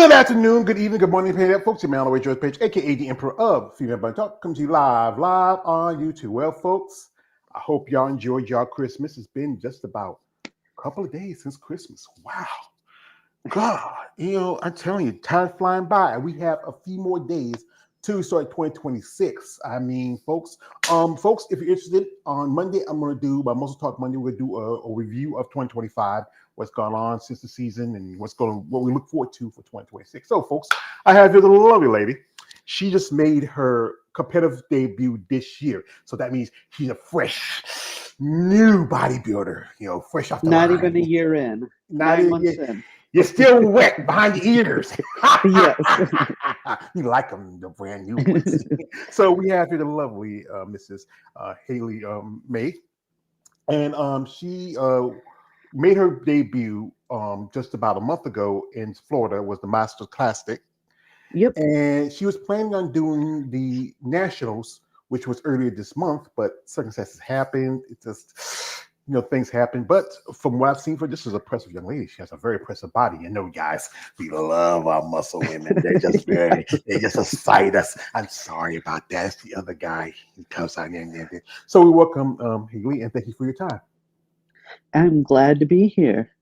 Good afternoon, good evening, good morning, hey there, folks. Your man, Always George Page, aka the Emperor of Female Bun Talk, comes to you live on YouTube. Well, folks, I hope y'all enjoyed y'all Christmas. It's been just about a couple of days since Christmas. Wow, God, I'm telling you, time's flying by. We have a few more days to start 2026. I mean, folks, if you're interested, on Monday, I'm going to do my Muscle Talk Monday. We're going to do a review of 2025, what's gone on since the season, and what we look forward to for 2026. So, folks, I have here the lovely lady. She just made her competitive debut this year, so that means she's a fresh, new bodybuilder. Fresh off the Not line. even a year in. Not 9 months even. in. You're still wet behind the ears. Yes. You like them, the brand new ones. So we have here the lovely Mrs. Haley May, and she made her debut just about a month ago in Florida. Was the Masters Classic, Yep. and she was planning on doing the Nationals, which was earlier this month, but circumstances happened. It just, things happen. But from what I've seen for this is a impressive young lady. She has a very impressive body. Guys, we love our muscle women. They're just they just excite us. I'm sorry about that. It's the other guy. He comes out there. So we welcome Haley, and thank you for your time. I'm glad to be here.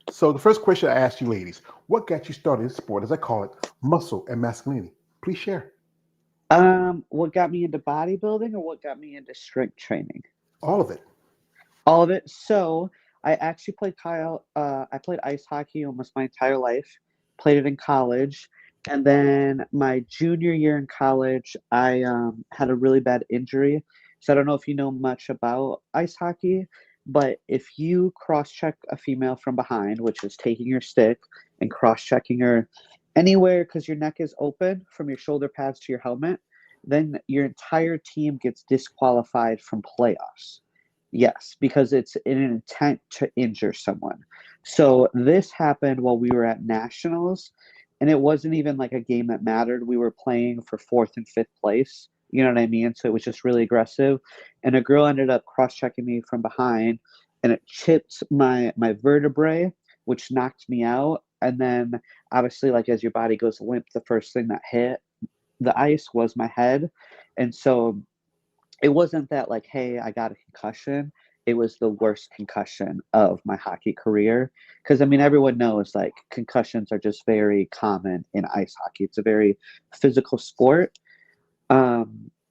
So the first question I asked you ladies, what got you started in sport, as I call it, muscle and masculinity? Please share. What got me into bodybuilding or what got me into strength training? All of it. All of it. So I actually I played ice hockey almost my entire life. Played it in college. And then my junior year in college, I had a really bad injury. So I don't know if you know much about ice hockey, but if you cross-check a female from behind, which is taking your stick and cross-checking her anywhere because your neck is open from your shoulder pads to your helmet, then your entire team gets disqualified from playoffs. Yes, because it's in an intent to injure someone. So this happened while we were at nationals, and it wasn't even like a game that mattered. We were playing for fourth and fifth place. You know what I mean? So it was just really aggressive. And a girl ended up cross-checking me from behind, and it chipped my vertebrae, which knocked me out. And then obviously, like as your body goes limp, the first thing that hit the ice was my head. And so it wasn't that like, hey, I got a concussion. It was the worst concussion of my hockey career. Because I mean, everyone knows like concussions are just very common in ice hockey. It's a very physical sport.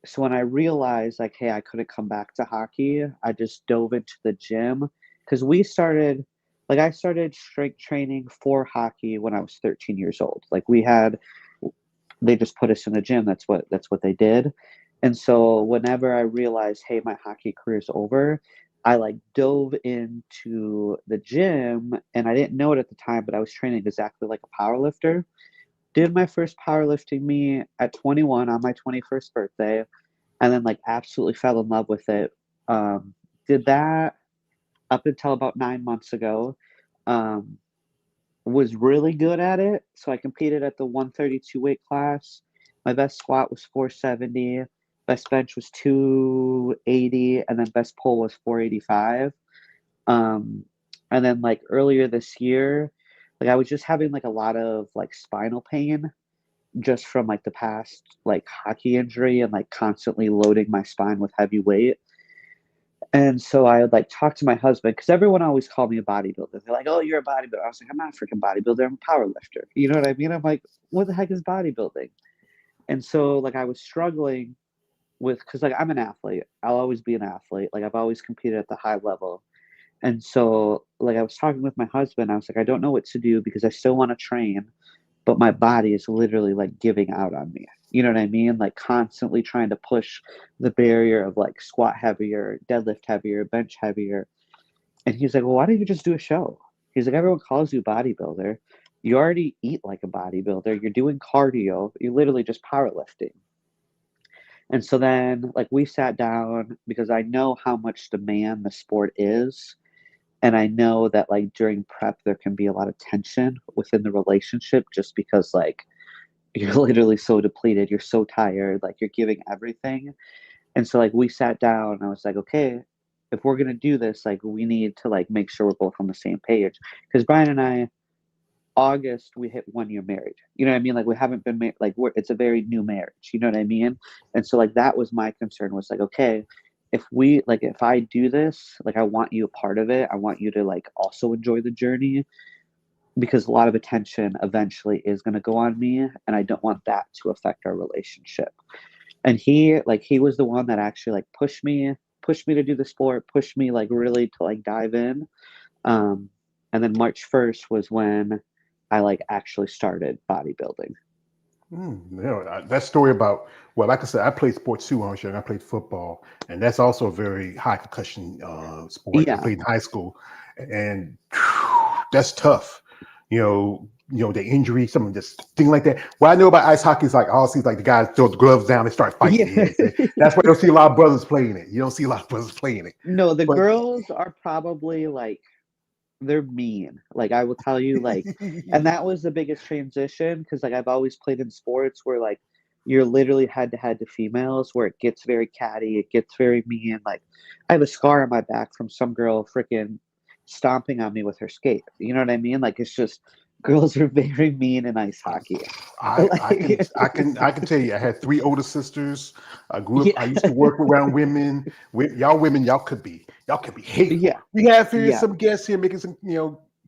So when I realized like, hey, I couldn't come back to hockey, I just dove into the gym because I started strength training for hockey when I was 13 years old. Like they just put us in the gym. That's what they did. And so whenever I realized, hey, my hockey career is over, I like dove into the gym, and I didn't know it at the time, but I was training exactly like a power lifter. Did my first powerlifting meet at 21 on my 21st birthday, and then like absolutely fell in love with it. Did that up until about 9 months ago. Um, was really good at it. So I competed at the 132 weight class. My best squat was 470, best bench was 280, and then best pull was 485. Um, and then like earlier this year, like I was just having like a lot of like spinal pain just from like the past like hockey injury and like constantly loading my spine with heavy weight. And so I would like talk to my husband because everyone always called me a bodybuilder. They're like, "Oh, you're a bodybuilder." I was like, "I'm not a freaking bodybuilder. I'm a power lifter." You know what I mean? I'm like, "What the heck is bodybuilding?" And so like I was struggling with because like I'm an athlete. I'll always be an athlete. Like I've always competed at the high level. And so like I was talking with my husband. I was like, I don't know what to do because I still want to train, but my body is literally like giving out on me. You know what I mean? Like constantly trying to push the barrier of like squat heavier, deadlift heavier, bench heavier. And he's like, well, why don't you just do a show? He's like, everyone calls you bodybuilder. You already eat like a bodybuilder. You're doing cardio. You're literally just powerlifting. And so then like we sat down because I know how much demand the sport is. And I know that like during prep there can be a lot of tension within the relationship just because like you're literally so depleted, you're so tired, like you're giving everything. And so like we sat down and I was like, okay, if we're gonna do this, like we need to like make sure we're both on the same page. Because Brian and I August we hit 1 year married. You know what I mean? Like we haven't been married. Like it's a very new marriage. You know what I mean? And so like that was my concern. Was like, okay, if I do this, like I want you a part of it. I want you to like also enjoy the journey because a lot of attention eventually is going to go on me, and I don't want that to affect our relationship. And he was the one that actually like pushed me to do the sport, pushed me like really to like dive in. And then March 1st was when I like actually started bodybuilding. That story about, well, like I said, I played sports too when I was young. I played football, and that's also a very high concussion sport. I Yeah. played in high school, and that's tough. The injury, something just thing like that. What I know about ice hockey is like all sees like the guys throw the gloves down and start fighting. Yeah. That's why you don't see a lot of brothers playing it. You don't see a lot of brothers playing it. No, the But girls are probably like they're mean. Like I will tell you, like, and that was the biggest transition because like I've always played in sports where like you're literally head to head to females where it gets very catty, it gets very mean. Like I have a scar on my back from some girl freaking stomping on me with her skate. You know what I mean? Like it's just girls are very mean in ice hockey. I can Like, I can I can tell you, I had three older sisters. I grew up. I yeah, used to work around women. Y'all women, y'all could be hateful. yeah, We have here yeah. some guests here making some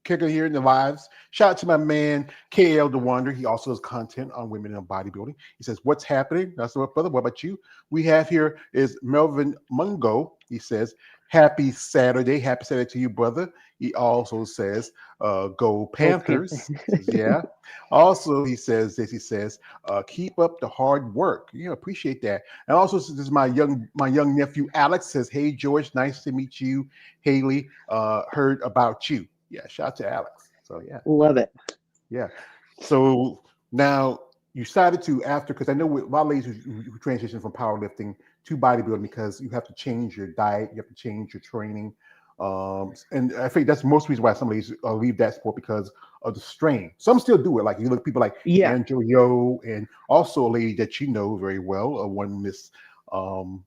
kicker here in the lives. Shout out to my man KL the Wonder. He also does content on women in bodybuilding. He says, "What's happening?" That's what, brother. What about you? We have here is Melvin Mungo. He says, "Happy Saturday. Happy Saturday to you, brother." He also says, "Go Go Panthers. Panthers." He says, yeah. Also, he says this. He says, "Keep up the hard work." Appreciate that. And also, this is my young nephew Alex says, "Hey George, nice to meet you." Haley, heard about you. Yeah, shout out to Alex. So yeah, Love it. yeah. So now you decided to after because I know a lot of ladies who transition from powerlifting to bodybuilding because you have to change your diet, you have to change your training. And I think that's most reason why some ladies leave that sport because of the strain. Some still do it. Like you look at people like Yeah, Angela Yo, and also a lady that you know very well, one Miss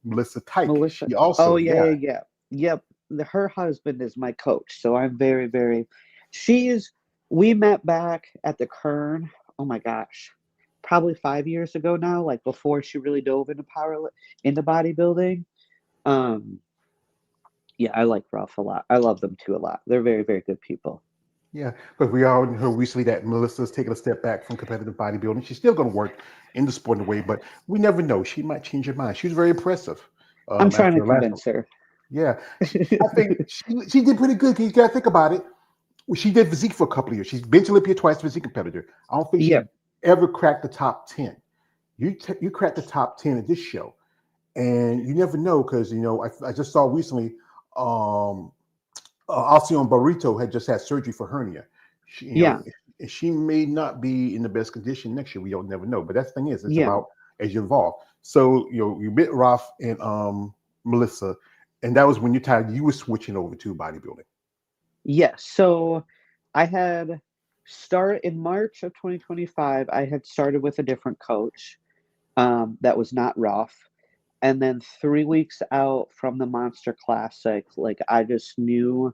Melissa Tyke. Melissa. She Oh also, yeah, yeah, yeah, yeah. Yep. Her husband is my coach, so I'm very, very. She's. We met back at the Kern. Oh my gosh, probably 5 years ago now. Like before she really dove into bodybuilding. Um. Yeah, I like Ralph a lot. I love them too a lot. They're very, very good people. yeah, because we all heard recently that Melissa's taking a step back from competitive bodybuilding. She's still going to work in the sport in a way, but we never know. She might change her mind. She was very impressive I'm trying after to the last one. convince her. Yeah, I think she did pretty good. You got to think about it. Well, she did physique for a couple of years. She's been to Olympia twice, physique competitor. I don't think Yeah, she ever cracked the top 10. You cracked the top 10 at this show, and you never know because I just saw recently Alcione Barreto had just had surgery for hernia. yeah, She may not be in the best condition next year. We don't never know. But that's the thing is, it's yeah. about as you evolve. So you met Ralph and Melissa, and that was when you were switching over to bodybuilding. Yes. So I had started in March of 2025. I had started with a different coach that was not Ralph. And then 3 weeks out from the Monster Classic, like I just knew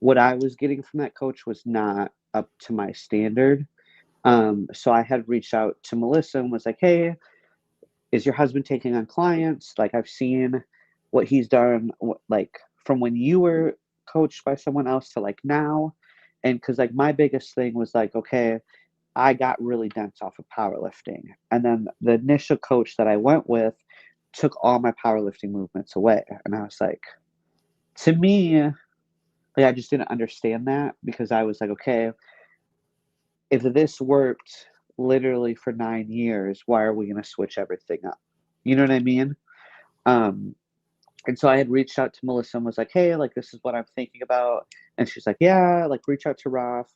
what I was getting from that coach was not up to my standard. So I had reached out to Melissa and was like, hey, is your husband taking on clients? Like I've seen what he's done, like from when you were coached by someone else to like now. And because like my biggest thing was like, okay, I got really dense off of powerlifting. And then the initial coach that I went with took all my powerlifting movements away. And I was like, to me, like I just didn't understand that because I was like, okay, if this worked literally for 9 years, why are we going to switch everything up? You know what I mean? Um, and so I had reached out to Melissa and was like, hey, like this is what I'm thinking about. And she's like, yeah, like reach out to Ralph.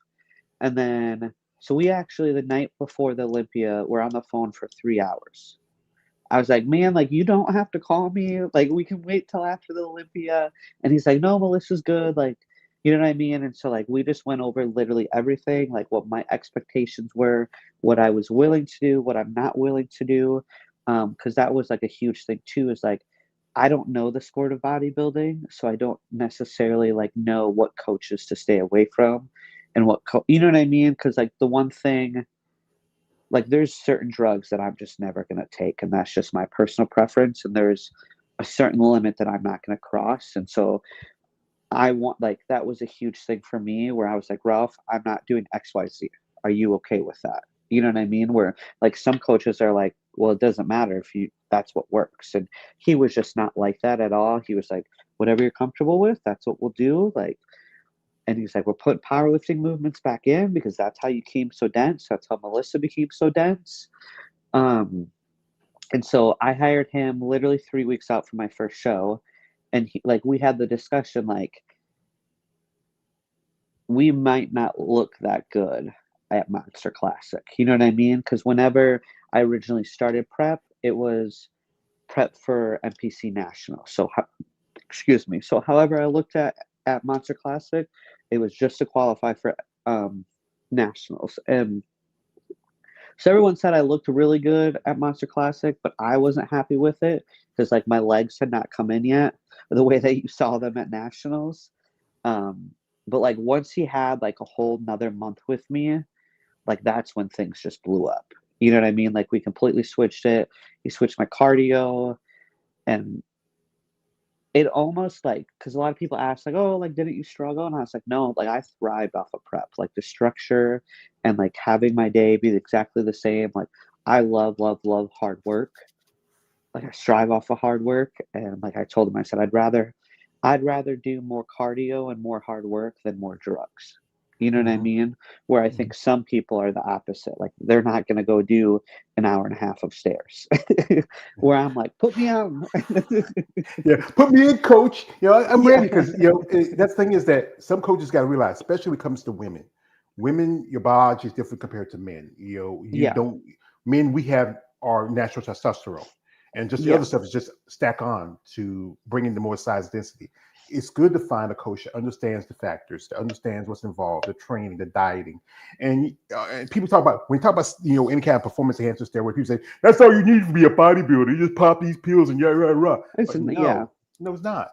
And then, so we actually, the night before the Olympia, we're on the phone for 3 hours. I was like, man, like you don't have to call me. Like we can wait till after the Olympia. And he's like, no, Melissa's good. Like, you know what I mean? And so like we just went over literally everything, like what my expectations were, what I was willing to do, what I'm not willing to do. Because that was like a huge thing too, is like I don't know the sport of bodybuilding, so I don't necessarily like know what coaches to stay away from. and you know what I mean? Because like the one thing, like there's certain drugs that I'm just never gonna take, and that's just my personal preference. And there's a certain limit that I'm not gonna cross. And so I want, like, that was a huge thing for me where I was like, Ralph, I'm not doing XYZ. Are you okay with that? You know what I mean? Where like some coaches are like, well, it doesn't matter if you that's what works. And he was just not like that at all. He was like, whatever you're comfortable with, that's what we'll do. Like, and he's like, we're putting powerlifting movements back in because that's how you became so dense. That's how Melissa became so dense. Um, and so I hired him literally 3 weeks out from my first show. And like we had the discussion, like, we might not look that good at Monster Classic. You know what I mean? Because whenever I originally started prep, it was prep for NPC National. So, excuse me. So, however I looked at Monster Classic, it was just to qualify for nationals. And so everyone said I looked really good at Monster Classic, but I wasn't happy with it because like my legs had not come in yet the way that you saw them at nationals. But like once he had like a whole another month with me, like that's when things just blew up. You know what I mean? Like we completely switched it. He switched my cardio, and it almost like, because a lot of people ask like, oh, like didn't you struggle? And I was like, no, like I thrived off of prep, like the structure and like having my day be exactly the same. Like I love, love, love hard work. Like I strive off of hard work, and like I told him, I said I'd rather do more cardio and more hard work than more drugs. You know what I Mm-hmm. mean? Where I Mm-hmm. think some people are the opposite. Like they're not going to go do an hour and a half of stairs. Where I'm like, put me on. Yeah, put me in, coach. I'm Yeah. ready because that's the thing is that some coaches got to realize, especially when it comes to women. Women, your biology is different compared to men. You Yeah. don't men. We have our natural testosterone, and just the Yeah. other stuff is just stack on to bring in the more size density. It's good to find a coach that understands the factors, that understands what's involved, the training, the dieting, and people talk about when you talk about any kind of performance enhancing steroid. People say that's all you need to be a bodybuilder. You just pop these pills and But Yeah. no, it's not.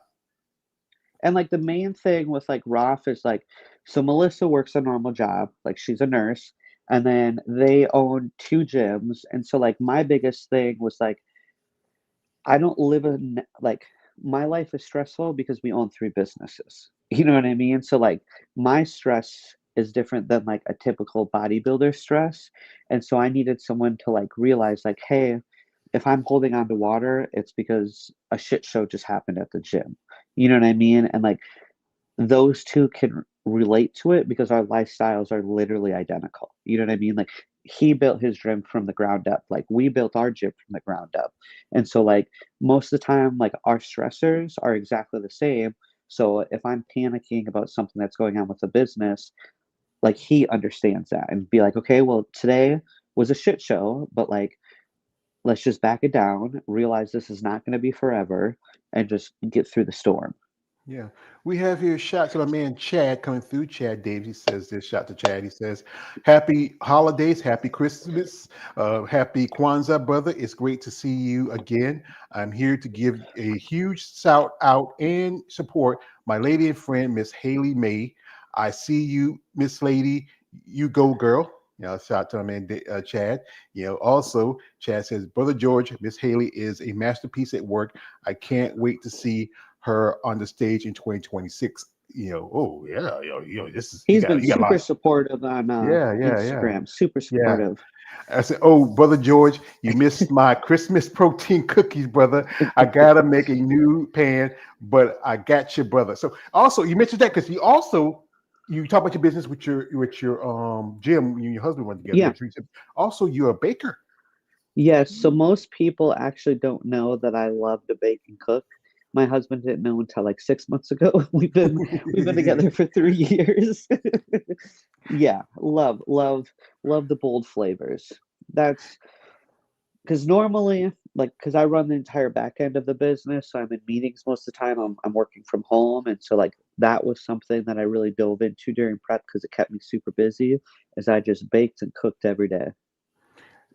And like the main thing with like Roth is like, so Melissa works a normal job, like she's a nurse, and then they own two gyms. And so like my biggest thing was like, I don't live in like my life is stressful because we own three businesses. You know what I mean? So like my stress is different than like a typical bodybuilder stress. And so I needed someone to like realize like, hey, if I'm holding on to water, it's because a shit show just happened at the gym. You know what I mean? And like those two can relate to it because our lifestyles are literally identical. You know what I mean? Like he built his gym from the ground up. Like we built our gym from the ground up. And so like most of the time, like our stressors are exactly the same. So if I'm panicking about something that's going on with the business, like he understands that and be like, okay, well, today was a shit show, but like let's just back it down, realize this is not going to be forever, and just get through the storm. Yeah, we have here shout to my man Chad coming through. Chad Davis, he says this. Shout to Chad. He says, "Happy holidays, happy Christmas, happy Kwanzaa, brother. It's great to see you again. I'm here to give a huge shout out and support my lady and friend, Miss Haley May. I see you, Miss Lady. You go, girl." Shout out to my man Chad. Also Chad says, "Brother George, Miss Haley is a masterpiece at work. I can't wait to see her on the stage in 2026." Oh yeah, this is He's been you got a lot. super supportive on Yeah. Instagram, super Yeah. supportive. I said, "Oh, brother George, you missed my Christmas protein cookies, brother. I gotta make a new pan, but I got you, brother." So also you mentioned that because you talk about your business with your gym, you and your husband went together. Yeah. Also, you're a baker. Yes. So most people actually don't know that I love to bake and cook. My husband didn't know until like 6 months ago. We've been together for 3 years. Yeah, love the bold flavors. That's because normally, like, because I run the entire back end of the business, so I'm in meetings most of the time. I'm working from home, and so like that was something that I really dove into during prep because it kept me super busy. As I just baked and cooked every day.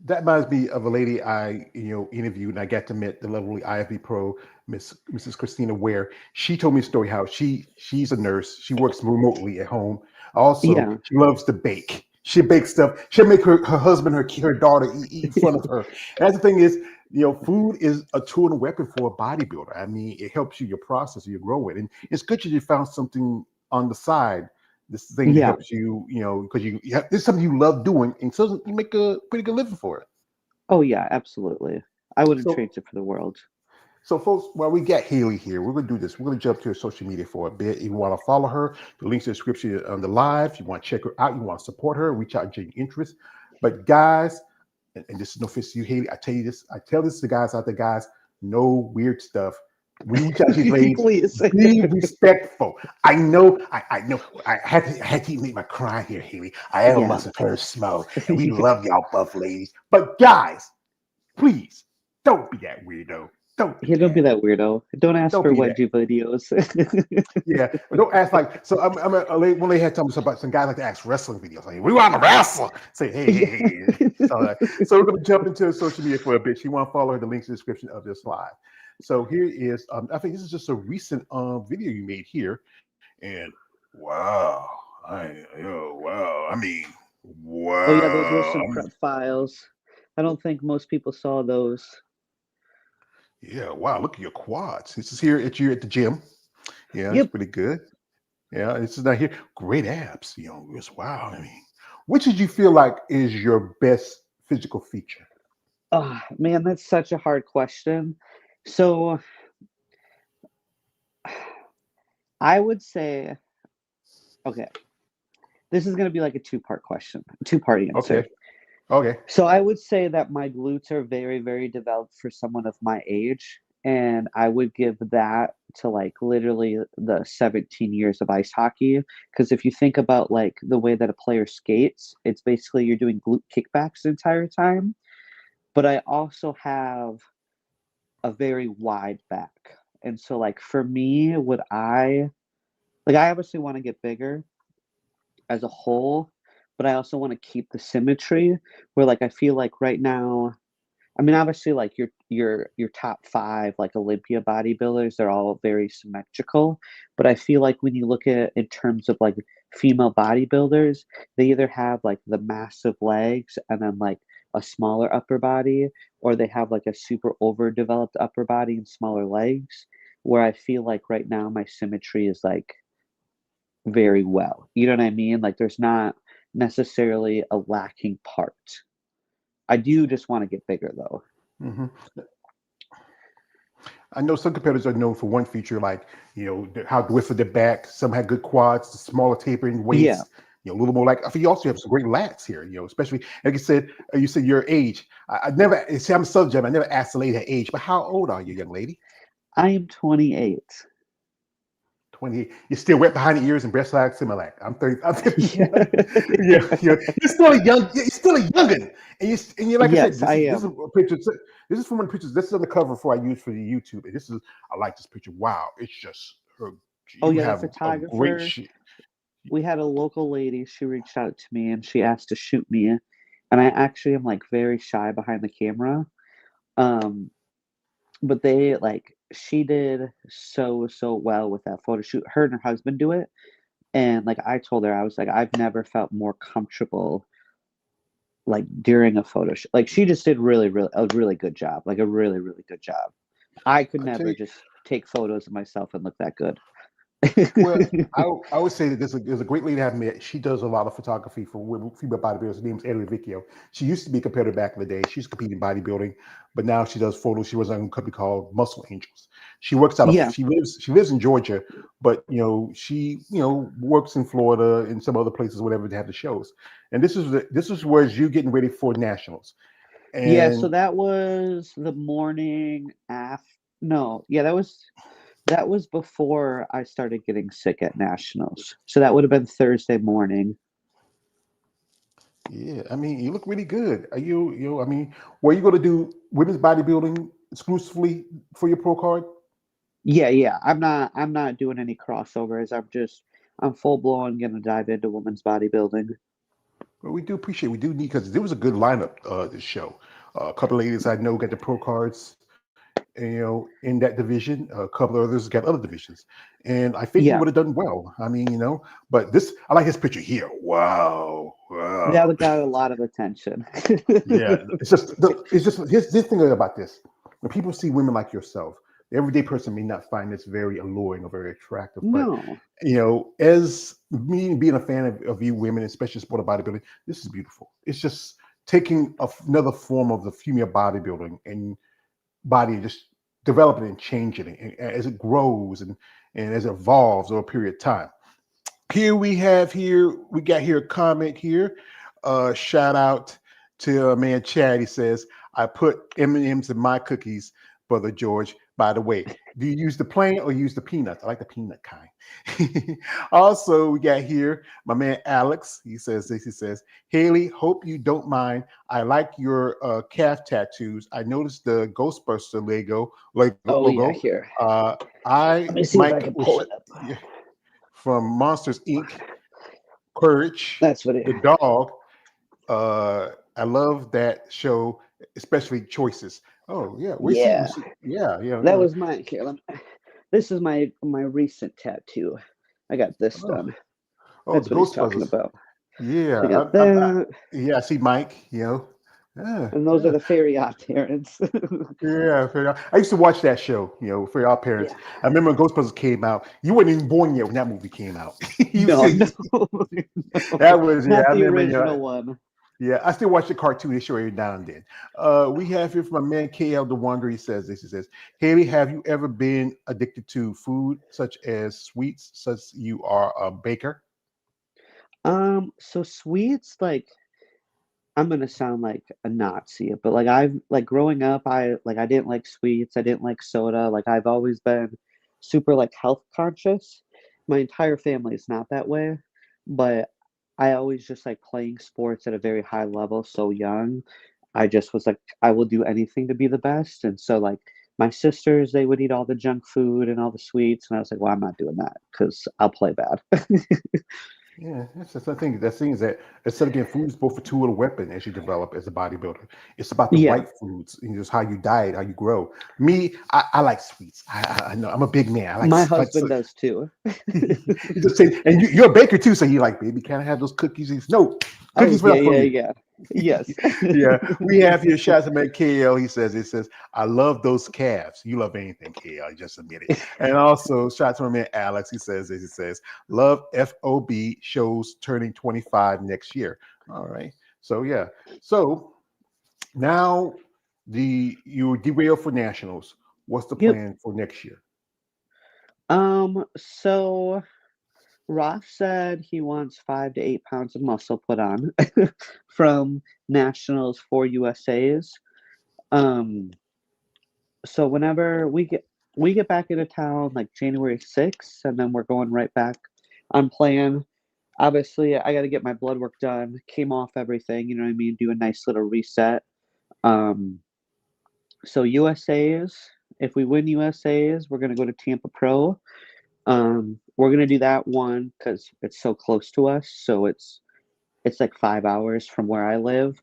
that reminds me of a lady I interviewed, and I got to meet the lovely IFB Pro, Mrs. Christina Ware. She told me a story how she's a nurse. She works remotely at home. Also, Yeah, she loves to bake. She bakes stuff. She'll make her husband, her daughter eat in front of her. And that's the thing is, food is a tool and a weapon for a bodybuilder. I mean, it helps you your process, you grow it, and it's good that you found something on the side, this thing that yeah. helps you, because this is something you love doing, and so you make a pretty good living for it. Oh yeah, absolutely. I wouldn't So, trade it for the world. so folks, while we got Haley here, we're gonna do this. We're gonna jump to her social media for a bit. If you want to follow her, the links in the description on the live. If you want to check her out, you want to support her, reach out and take interest. But guys, and this is no offense to you, Haley. I tell you this. I tell this to guys out there, guys. No weird stuff. We reach out to these ladies. Please. Be respectful. I know. I know. I had to make my cry here, Haley. I am a Yeah. muscle her smell, and we love y'all buff ladies. But guys, please don't be that weirdo. Don't do Yeah, don't be that. that weirdo. Don't ask Don't for be that. wedgie videos. Yeah, but don't ask like. So when they had told me about some guys like to ask wrestling videos. Like, we want to wrestle. Say, hey. So we're gonna jump into social media for a bit. You want to follow her? The links in the description of this live. So here is. I think this is just a recent video you made here, and wow, wow. I mean, Oh yeah, those were wow. some prep files. I don't think most people saw those. Yeah, wow. Look at your quads. This is here at you at the gym. Yeah, it's Yep. pretty good. Yeah, this is not here. Great abs. Just wow. I mean, which did you feel like is your best physical feature? Oh man, that's such a hard question. So I would say, okay, this is gonna be like a two-part question, two-part answer. Okay. Okay. So I would say that my glutes are very, very developed for someone of my age. And I would give that to like literally the 17 years of ice hockey. Because if you think about like the way that a player skates, it's basically you're doing glute kickbacks the entire time. But I also have a very wide back. And so like for me, I obviously want to get bigger as a whole, but I also want to keep the symmetry where like I feel like right now, I mean, obviously, like your top five like Olympia bodybuilders, they're all very symmetrical. But I feel like when you look at it in terms of like female bodybuilders, they either have like the massive legs and then like a smaller upper body, or they have like a super overdeveloped upper body and smaller legs. Where I feel like right now my symmetry is like very well. You know what I mean? Like there's not necessarily a lacking part. I do just want to get bigger though. hmm I know some competitors are known for one feature, like how the width of the back. Some have good quads, the smaller tapering Yeah. waist. A little more like. I think you also have some great lats here. Especially like you said. You said your age. I never see. I'm a subject. I never asked the lady her age, but how old are you, young lady? I am 28. 28. You're still wet behind the ears and breast like Similac. I'm 30. I'm 50. Yeah. Yeah, you're still a young. You're still a youngin. And you're like I said. Yes, This I is this is am. a picture. This is from one of the pictures. This is on the cover for I use for the YouTube. And this is. I like this picture. Wow, it's just her. Oh You yeah, the have a great. photographer. We had a local lady. She reached out to me and she asked to shoot me, and I actually am like very shy behind the camera. Um, but they like she did so well with that photo shoot. Her and her husband do it, and like I told her, I was like, I've never felt more comfortable like during a photo shoot. Like she just did a really good job. Like a really good job. I could I tell never you. just take photos of myself and look that good. Well, I would say that there's a great lady I've met. She does a lot of photography for women, female bodybuilders. Her name's Ellie Vecchio. She used to be a competitor back in the day. She used to compete in bodybuilding, but now she does photos. She was on a company called Muscle Angels. She works out of Yeah. she lives in Georgia, but she works in Florida and some other places, whatever they have the shows. And this is where you getting ready for nationals. Yeah, so And that was the morning after. No, yeah, that was before I started getting sick at nationals. So that would have been Thursday morning. yeah, I mean, you look really good. Are you? I mean, were you going to do women's bodybuilding exclusively for your pro card? Yeah. I'm not doing any crossovers. I'm full blown gonna dive into women's bodybuilding. Well, we do appreciate. We do need because there was a good lineup. This show. A couple of ladies I know got the pro cards. In that division. A couple of others got other divisions, and I think we would Yeah, have done well. I mean, but this I like his picture here. Wow, wow. that got a lot of attention. Yeah, it's just here's this thing about this. When people see women like yourself, the everyday person may not find this very alluring or very attractive, but No, as me being a fan of you women, especially sport of bodybuilding, this is beautiful. It's just taking another form of the female bodybuilding and body and just developing and changing it as it grows and as it evolves over a period of time. We got here a comment here. Shout out to man Chad. He says, I put M&Ms in my cookies, brother George. By the way, do you use the plain or use the peanuts? I like the peanut kind. Also, we got here my man Alex. He says this. He says, Haley, hope you don't mind. I like your calf tattoos. I noticed the Ghostbuster oh yeah, logo. here. I Let me see if I Mike can pull it up. yeah, from Monsters Inc. Courage, That's what it. the dog. I love that show, especially Choices. Oh yeah, Yeah, yeah. that was mine. Here, this is my recent tattoo. I got this Oh, done. oh, That's the what he's talking Ghostbusters. about. Yeah, So I got that, yeah. I see Mike. Yeah, and those are yeah. the fairy odd parents. Yeah, I used to watch that show, for our parents. Yeah. I remember when Ghostbusters came out. You weren't even born yet when that movie came out. You No, see, no, that no, was yeah. not I the remember. original one. Yeah, I still watch the cartoon. They show every now and then. We have here from my man KL the Wonder. He says this. He says, Haley, have you ever been addicted to food such as sweets, such you are a baker? So sweets, like I'm gonna sound like a Nazi, but like I've like growing up, I didn't like sweets, I didn't like soda. Like I've always been super like health conscious. My entire family is not that way, but I always just like playing sports at a very high level so young. I just was like, I will do anything to be the best. And so like my sisters, they would eat all the junk food and all the sweets, and I was like, well, I'm not doing that because I'll play bad. Yeah, that's just the thing. That thing is that instead of getting food is both a tool and a weapon as you develop as a bodybuilder. It's about the Yeah, right foods and just how you diet, how you grow. Me, I like sweets. I know I'm a big man. I like my like so, husband does too. you just say, and you're a baker too, so you like, baby, can I have those cookies? No, Oh cookies yeah, without for yeah, me. yeah. Yes. Yeah, we have here shots of KL. He says, I love those calves. You love anything, KL. Just admit it. And also shots from my man Alex. He says, love FOB shows turning 25 next year. All right. So yeah. So now you derail for nationals. What's the Yep. plan for next year? So Ross said he wants 5 to 8 pounds of muscle put on from nationals for USA's. Um, so whenever we get back into town like January 6th, and then we're going right back on plan. Obviously, I got to get my blood work done. Came off everything, you know what I mean. Do a nice little reset. Um, so USA's. If we win USA's, we're gonna go to Tampa Pro. We're gonna do that one because it's so close to us. So it's like 5 hours from where I live,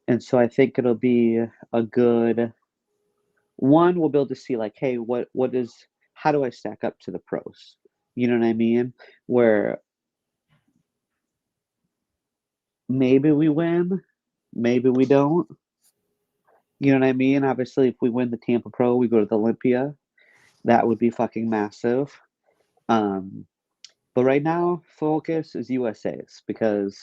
and so I think it'll be a good one. We'll be able to see like, hey, what is how do I stack up to the pros? You know what I mean? Where maybe we win, maybe we don't. You know what I mean? Obviously, if we win the Tampa Pro, we go to the Olympia. That would be fucking massive. Um, but right now, focus is USA's because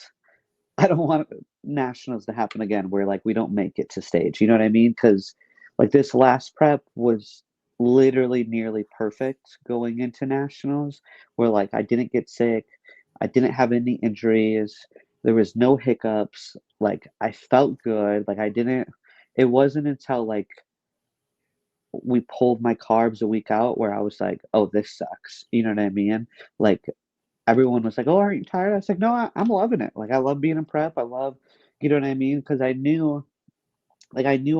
I don't want nationals to happen again where like we don't make it to stage. You know what I mean? Because like this last prep was literally nearly perfect going into nationals, where like I didn't get sick, I didn't have any injuries, there was no hiccups. Like I felt good. Like I didn't. It wasn't until like we pulled my carbs a week out where I was like, oh, this sucks. You know what I mean? Like everyone was like, "Oh, aren't you tired?" I was like, "No, I'm loving it. Like, I love being in prep. I love, you know what I mean? Because I knew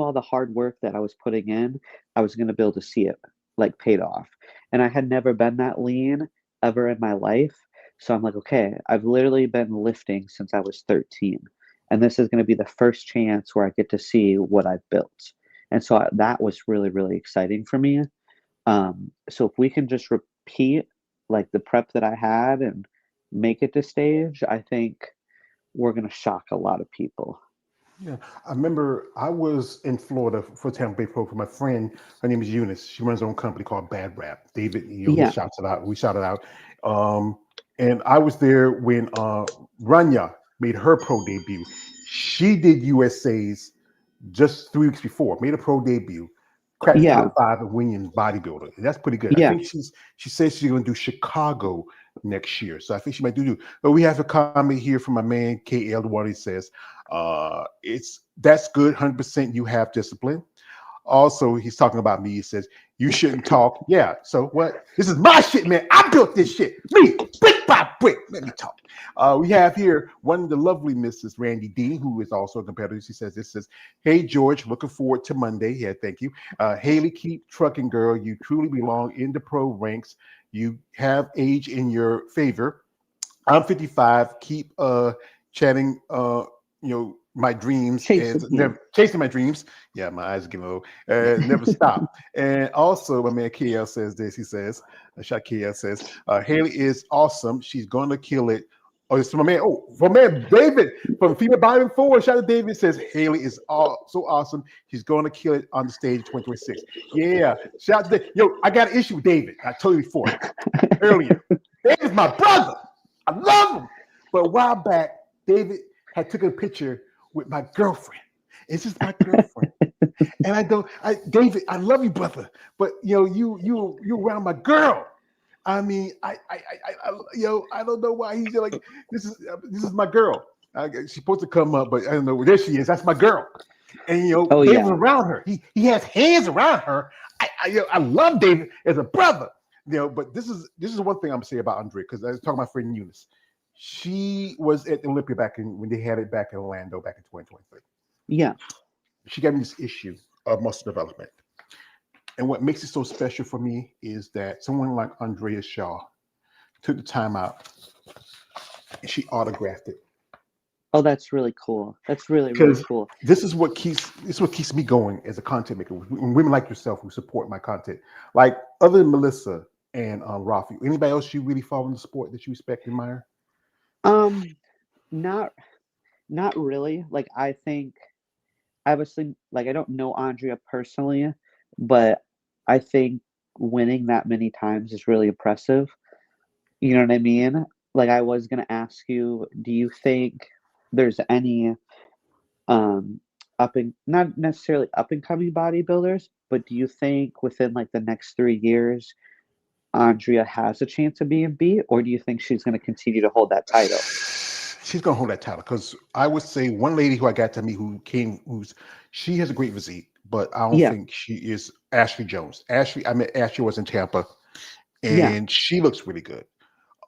all the hard work that I was putting in, I was gonna be able to see it like paid off. And I had never been that lean ever in my life. So I'm like, okay, I've literally been lifting since I was 13. And this is going to be the first chance where I get to see what I've built. And so that was really, really exciting for me. So if we can just repeat like the prep that I had and make it to stage, I think we're going to shock a lot of people. Yeah, I remember I was in Florida for Tampa Bay Pro for my friend. Her name is Eunice. She runs her own company called Bad Rap. David, he Yeah. shouts it out. We shout it out. Um, and I was there when Rania made her pro debut. She did USA's just 3 weeks before, made a pro debut, cracked the Yeah. top five of Women's bodybuilder. And that's pretty good. I Yeah. think she says she's going to do Chicago next year, so I think she might do. But we have a comment here from my man KL. The one he says, that's good, 100%. You have discipline. Also, he's talking about me. He says, you shouldn't talk. Yeah. So what? This is my shit, man. I built this shit. Me, brick by brick. Let me talk. We have here one of the lovely Mrs. Randy Dean, who is also a competitor. She says, this says, hey, George, looking forward to Monday. Yeah, thank you. Haley, keep trucking, girl. You truly belong in the pro ranks. You have age in your favor. I'm 55. Keep chatting, my dreams and never chasing my dreams. Yeah, my eyes are getting low. Never stop. And also, my man KL says this. He says, Shot KL says, Haley is awesome. She's gonna kill it. Oh, it's from my man. Oh, from man David from Female Bottom Forward. Shout out to David says Haley is so awesome. She's gonna kill it on the stage in 2026. Yeah. Shout out to Yo, I got an issue with David. I told you before earlier. David's my brother. I love him. But a while back, David had taken a picture with my girlfriend. It's just my girlfriend. And David, I love you, brother. But you around my girl. I mean, I don't know why he's like, this is my girl. She's supposed to come up, but I don't know. There she is. That's my girl. And David's around her. He has hands around her. I love David as a brother. But this is one thing I'm gonna say about Andrea, because I was talking to my friend Eunice. She was at Olympia when they had it back in Orlando back in 2023. Yeah. She got me this issue of muscle development. And what makes it so special for me is that someone like Andrea Shaw took the time out and she autographed it. Oh, that's really cool. That's really, really cool. This is what keeps me going as a content maker. Women like yourself who support my content. Like other than Melissa and Rafi, anybody else you really follow in the sport that you respect and admire? Not really. Like, I think obviously, like, I don't know Andrea personally, but I think winning that many times is really impressive. You know what I mean? Like, I was gonna ask you, do you think there's any not necessarily up and coming bodybuilders, but do you think within like the next 3 years Andrea has a chance of being beat, or do you think she's going to continue to hold that title? She's going to hold that title, because I would say one lady who I got to meet she has a great physique, but I don't think she is Ashley Jones. I met Ashley was in Tampa, and she looks really good.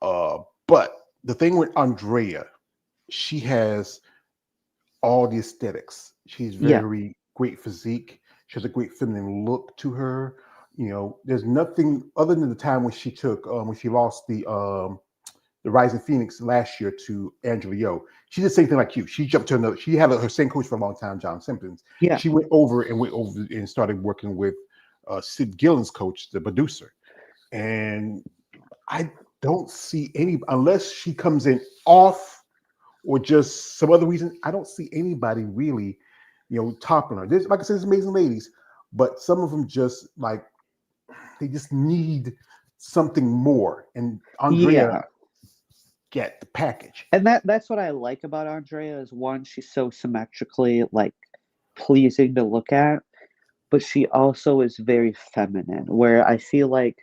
But the thing with Andrea, she has all the aesthetics. She's very great physique. She has a great feminine look to her. There's nothing other than the time when she lost the Rising Phoenix last year to Angela Yo. She did the same thing like you. She jumped to another. She had her same coach for a long time, John Simpkins. Yeah. She went over and started working with Sid Gillen's coach, the producer. And I don't see unless she comes in off or just some other reason. I don't see anybody really, topping her. Like I said, there's amazing ladies, but some of them just like they just need something more. And Andrea get the package. And that's what I like about Andrea is, one, she's so symmetrically like pleasing to look at, but she also is very feminine, where I feel like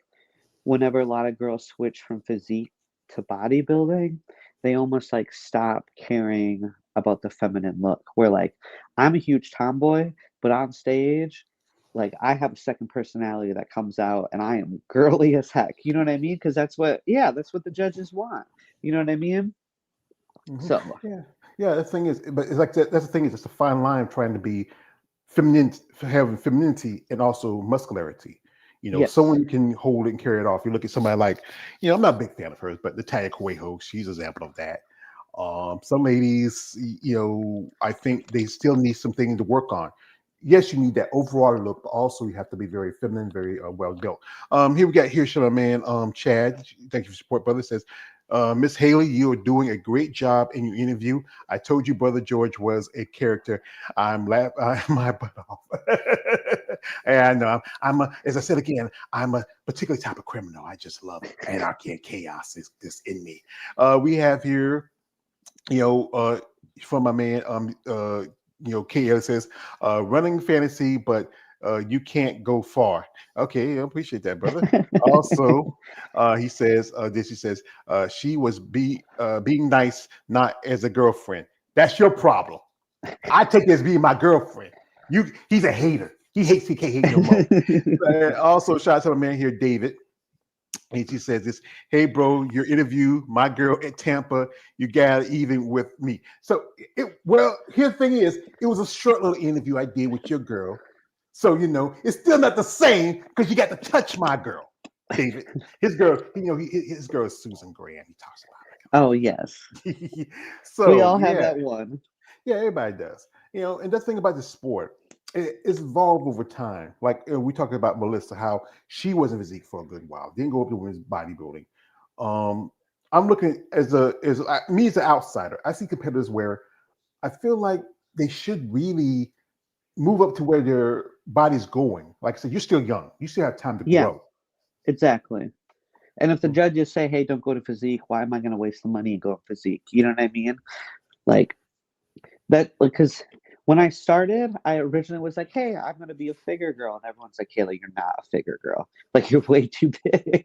whenever a lot of girls switch from physique to bodybuilding, they almost like stop caring about the feminine look. Where like I'm a huge tomboy, but on stage, like I have a second personality that comes out and I am girly as heck. You know what I mean? Because that's what the judges want. You know what I mean? Mm-hmm. So yeah. The thing is, but it's like that's the thing is, it's a fine line trying to be feminine, having femininity and also muscularity. You know, Yes. someone can hold it and carry it off. You look at somebody like, I'm not a big fan of hers, but Natalia Correjo, she's an example of that. Some ladies, I think they still need some things to work on. Yes, you need that overall look, but also you have to be very feminine, very well built. Here we got should our man Chad. Thank you for support, brother. Says, Miss Haley, you are doing a great job in your interview. I told you, brother George was a character. I'm my butt off. And as I said again, I'm a particular type of criminal. I just love anarchy and chaos is this in me. We have here from my man, KL says, running fantasy, but you can't go far. Okay, I appreciate that, brother. Also, he says, she was being nice, not as a girlfriend. That's your problem. I take it as being my girlfriend. He's a hater. He hates. He can't hate no more. Also, shout out to my man here, David. And she says this, hey, bro, your interview, my girl at Tampa, you got even with me. So, here's the thing is, it was a short little interview I did with your girl. So, it's still not the same because you got to touch my girl, David. His girl, his girl is Susan Graham. He talks about Oh, yes. it. So, we all have that one. Yeah, everybody does. And the thing about the sport, it's evolved over time. Like we talked about Melissa, how she was in physique for a good while, didn't go up to women's bodybuilding. I'm looking as me as an outsider. I see competitors where I feel like they should really move up to where their body's going. Like I said, you're still young. You still have time to grow. Exactly. And if the judges say, hey, don't go to physique, why am I going to waste the money and go to physique? You know what I mean? Like that, because when I started, I originally was like, hey, I'm going to be a figure girl. And everyone's like, Kayla, you're not a figure girl. Like, you're way too big.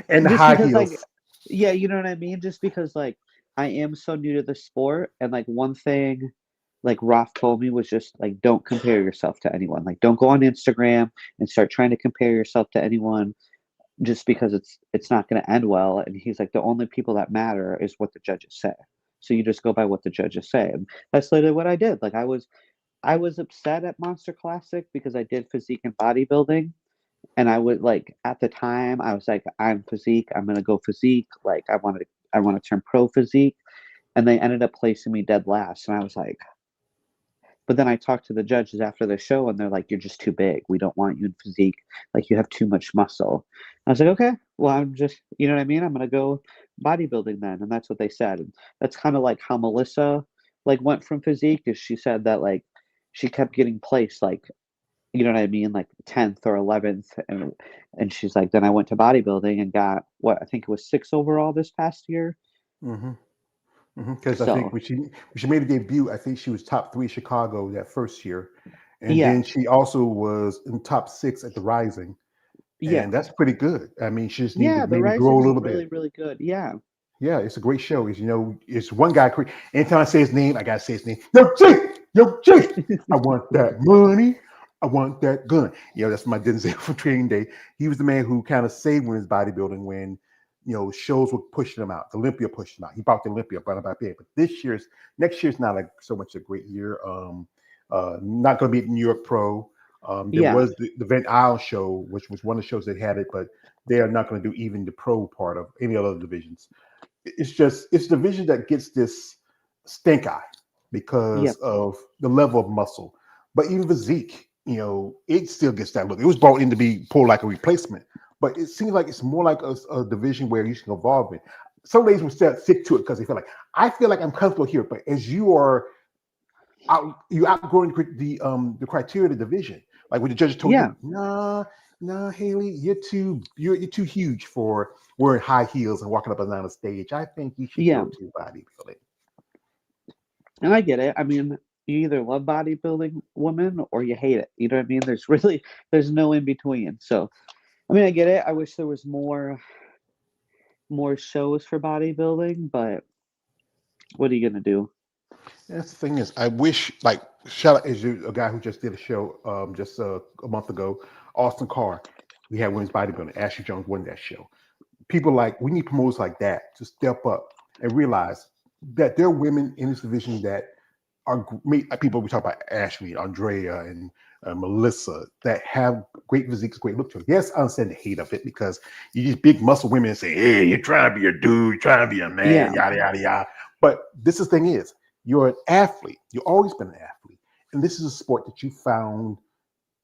And the high heels. Yeah, you know what I mean? Just because, like, I am so new to the sport. And, like, one thing, like, Roth told me was just, like, don't compare yourself to anyone. Like, don't go on Instagram and start trying to compare yourself to anyone just because it's not going to end well. And he's like, the only people that matter is what the judges say. So you just go by what the judges say. And that's literally what I did. Like I was upset at Monster Classic because I did physique and bodybuilding. And I would like at the time I was like, I'm physique, I'm gonna go physique. Like I want to turn pro physique. And they ended up placing me dead last. And I was like, but then I talked to the judges after the show and they're like, you're just too big. We don't want you in physique. Like you have too much muscle. I was like, okay, well, I'm just, you know what I mean? I'm going to go bodybuilding then. And that's what they said. And that's kind of like how Melissa like went from physique is she said that like she kept getting placed like, you know what I mean? Like 10th or 11th. And she's like, then I went to bodybuilding and got what, I think it was 6 overall this past year. Mm-hmm. Because I think when she made a debut, I think she was top 3 Chicago that first year, and then she also was in top 6 at the Rising, and that's pretty good. I mean, she just needed to maybe grow a little bit. Really, really good. Yeah, it's a great show. It's one guy. Anytime I say his name, I gotta say his name. Yo, Jake, I want that money. I want that gun. That's my Denzel from Training Day. He was the man who kind of saved women's bodybuilding when shows were pushing them out. Olympia pushed them out. He brought the Olympia, brought about there. But next year's not so much a great year. Not going to be at New York Pro. There was the Event Isle show, which was one of the shows that had it, but they are not going to do even the pro part of any other divisions. It's a division that gets this stink eye because of the level of muscle. But even physique, it still gets that look. It was brought in to be pulled like a replacement. But it seems like it's more like a division where you can evolve in. Some ladies will stick to it because they feel like, I feel like I'm comfortable here. But as you are outgrowing the criteria of the division, like when the judges told you, nah, Haley, you're too huge for wearing high heels and walking up and down the stage. I think you should go to bodybuilding. And I get it. I mean, you either love bodybuilding women or you hate it. You know what I mean? There's no in between. So I mean, I get it. I wish there was more shows for bodybuilding, but what are you gonna do? That's the thing is, I wish like shout out a guy who just did a show just a month ago, Austin Carr. We had women's bodybuilding. Ashley Jones won that show. People we need promoters like that to step up and realize that there are women in this division that people we talk about Ashley, Andrea, and Melissa that have great physiques, great look to them. Yes, I understand the hate of it because you these big muscle women say, "Hey, you're trying to be a dude, you're trying to be a man, Yeah. yada yada yada." But this is the thing is, you're an athlete. You've always been an athlete, and this is a sport that you found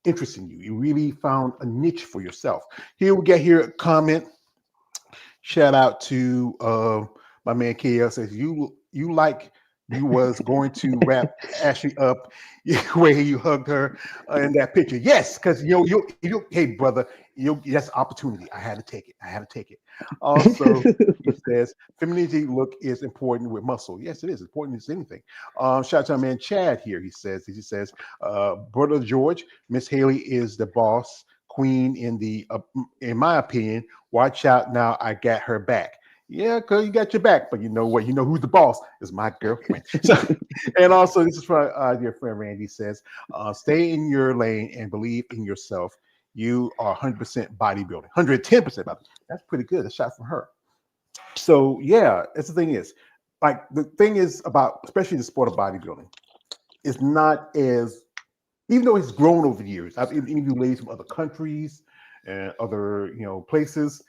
interesting. You really found a niche for yourself. Here we get here a comment. Shout out to my man KL says you like you was going to wrap Ashley up where you hugged her in that picture. Yes, because you hey brother, that's opportunity. I had to take it. I had to take it. Also, he says femininity look is important with muscle. Yes, it is important as anything. Shout out to my man Chad here. He says, brother George, Miss Haley is the boss queen in my opinion. Watch out now, I got her back. Yeah, because you got your back, but you know what? You know who's the boss is my girlfriend. So, and also, this is from dear friend Randy says, stay in your lane and believe in yourself. You are 100% bodybuilding, 110% bodybuilding. That's pretty good. A shot from her. So, yeah, that's the thing is, like, the thing is about, especially the sport of bodybuilding, it's not as, even though it's grown over the years. I've interviewed ladies from other countries and other, places,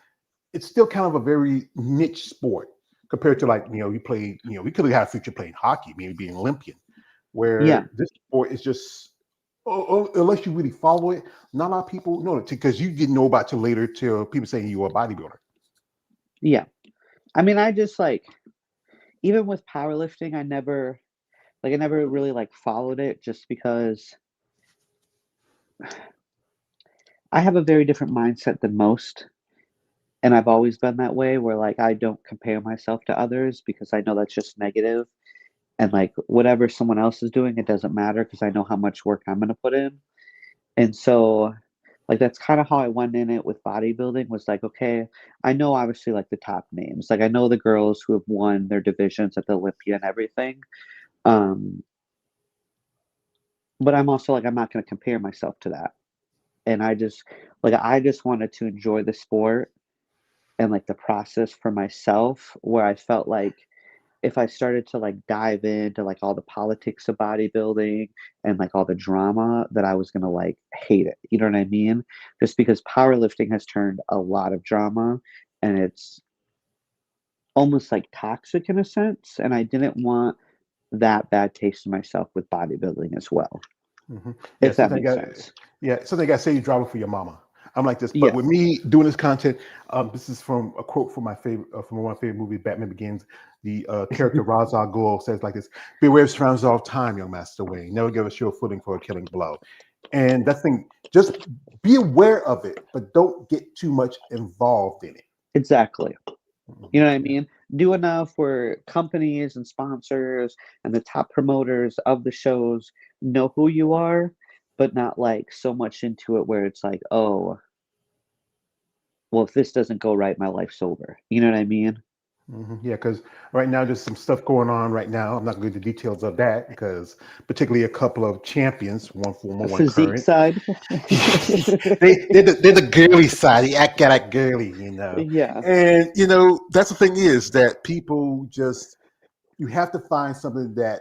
it's still kind of a very niche sport compared to like you play we could have had a future playing hockey, maybe being Olympian, Yeah, where this sport is just unless you really follow it, not a lot of people know it because you didn't know about it till later till people saying you were a bodybuilder. yeah. I mean, I just like even with powerlifting, I never really like followed it just because I have a very different mindset than most. And I've always been that way where like I don't compare myself to others because I know that's just negative. And like whatever someone else is doing, it doesn't matter because I know how much work I'm gonna put in. And so like that's kind of how I went in it with bodybuilding was like, okay, I know obviously like the top names. Like I know the girls who have won their divisions at the Olympia and everything. Um, but I'm also like I'm not gonna compare myself to that. And I just wanted to enjoy the sport and like the process for myself where I felt like if I started to like dive into like all the politics of bodybuilding and like all the drama that I was gonna like hate it. You know what I mean? Just because powerlifting has turned a lot of drama and it's almost like toxic in a sense. And I didn't want that bad taste in myself with bodybuilding as well, Yeah, if that something makes got sense. yeah, something got say you drama for your mama. I'm like this, but Yeah. with me doing this content, this is from a quote from my favorite from one of my favorite movies, Batman Begins. The character Ra's al Ghul says like this: "Beware of surroundings all time, young Master Wayne. Never give a sure footing for a killing blow." And that thing, just be aware of it, but don't get too much involved in it. Exactly. You Mhm. know what I Yeah. mean? Do enough where companies and sponsors and the top promoters of the shows know who you are, but not like so much into it where it's like, oh, well, if this doesn't go right, my life's over. You know what I mean? Yeah, because right now there's some stuff going on right now. I'm not going to go into details of that because particularly a couple of champions, one former, A one physique current. side. They're the girly side. They act like girly. Yeah, And that's the thing is that people just you have to find something that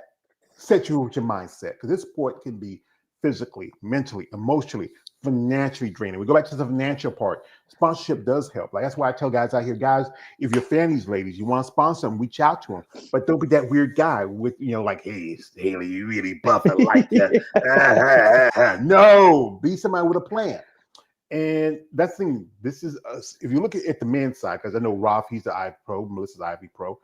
sets you with your mindset because this sport can be physically, mentally, emotionally, financially draining. We go back to the financial part. Sponsorship does help. Like that's why I tell guys out here, guys, if you're fan of these ladies, you want to sponsor them, reach out to them. But don't be that weird guy with like, hey, Haley, you really buff. I like you. No, be somebody with a plan. And that's the thing. This is us. If you look at the men's side, because I know Ralph, he's the Ivy Pro, Melissa's Ivy Pro.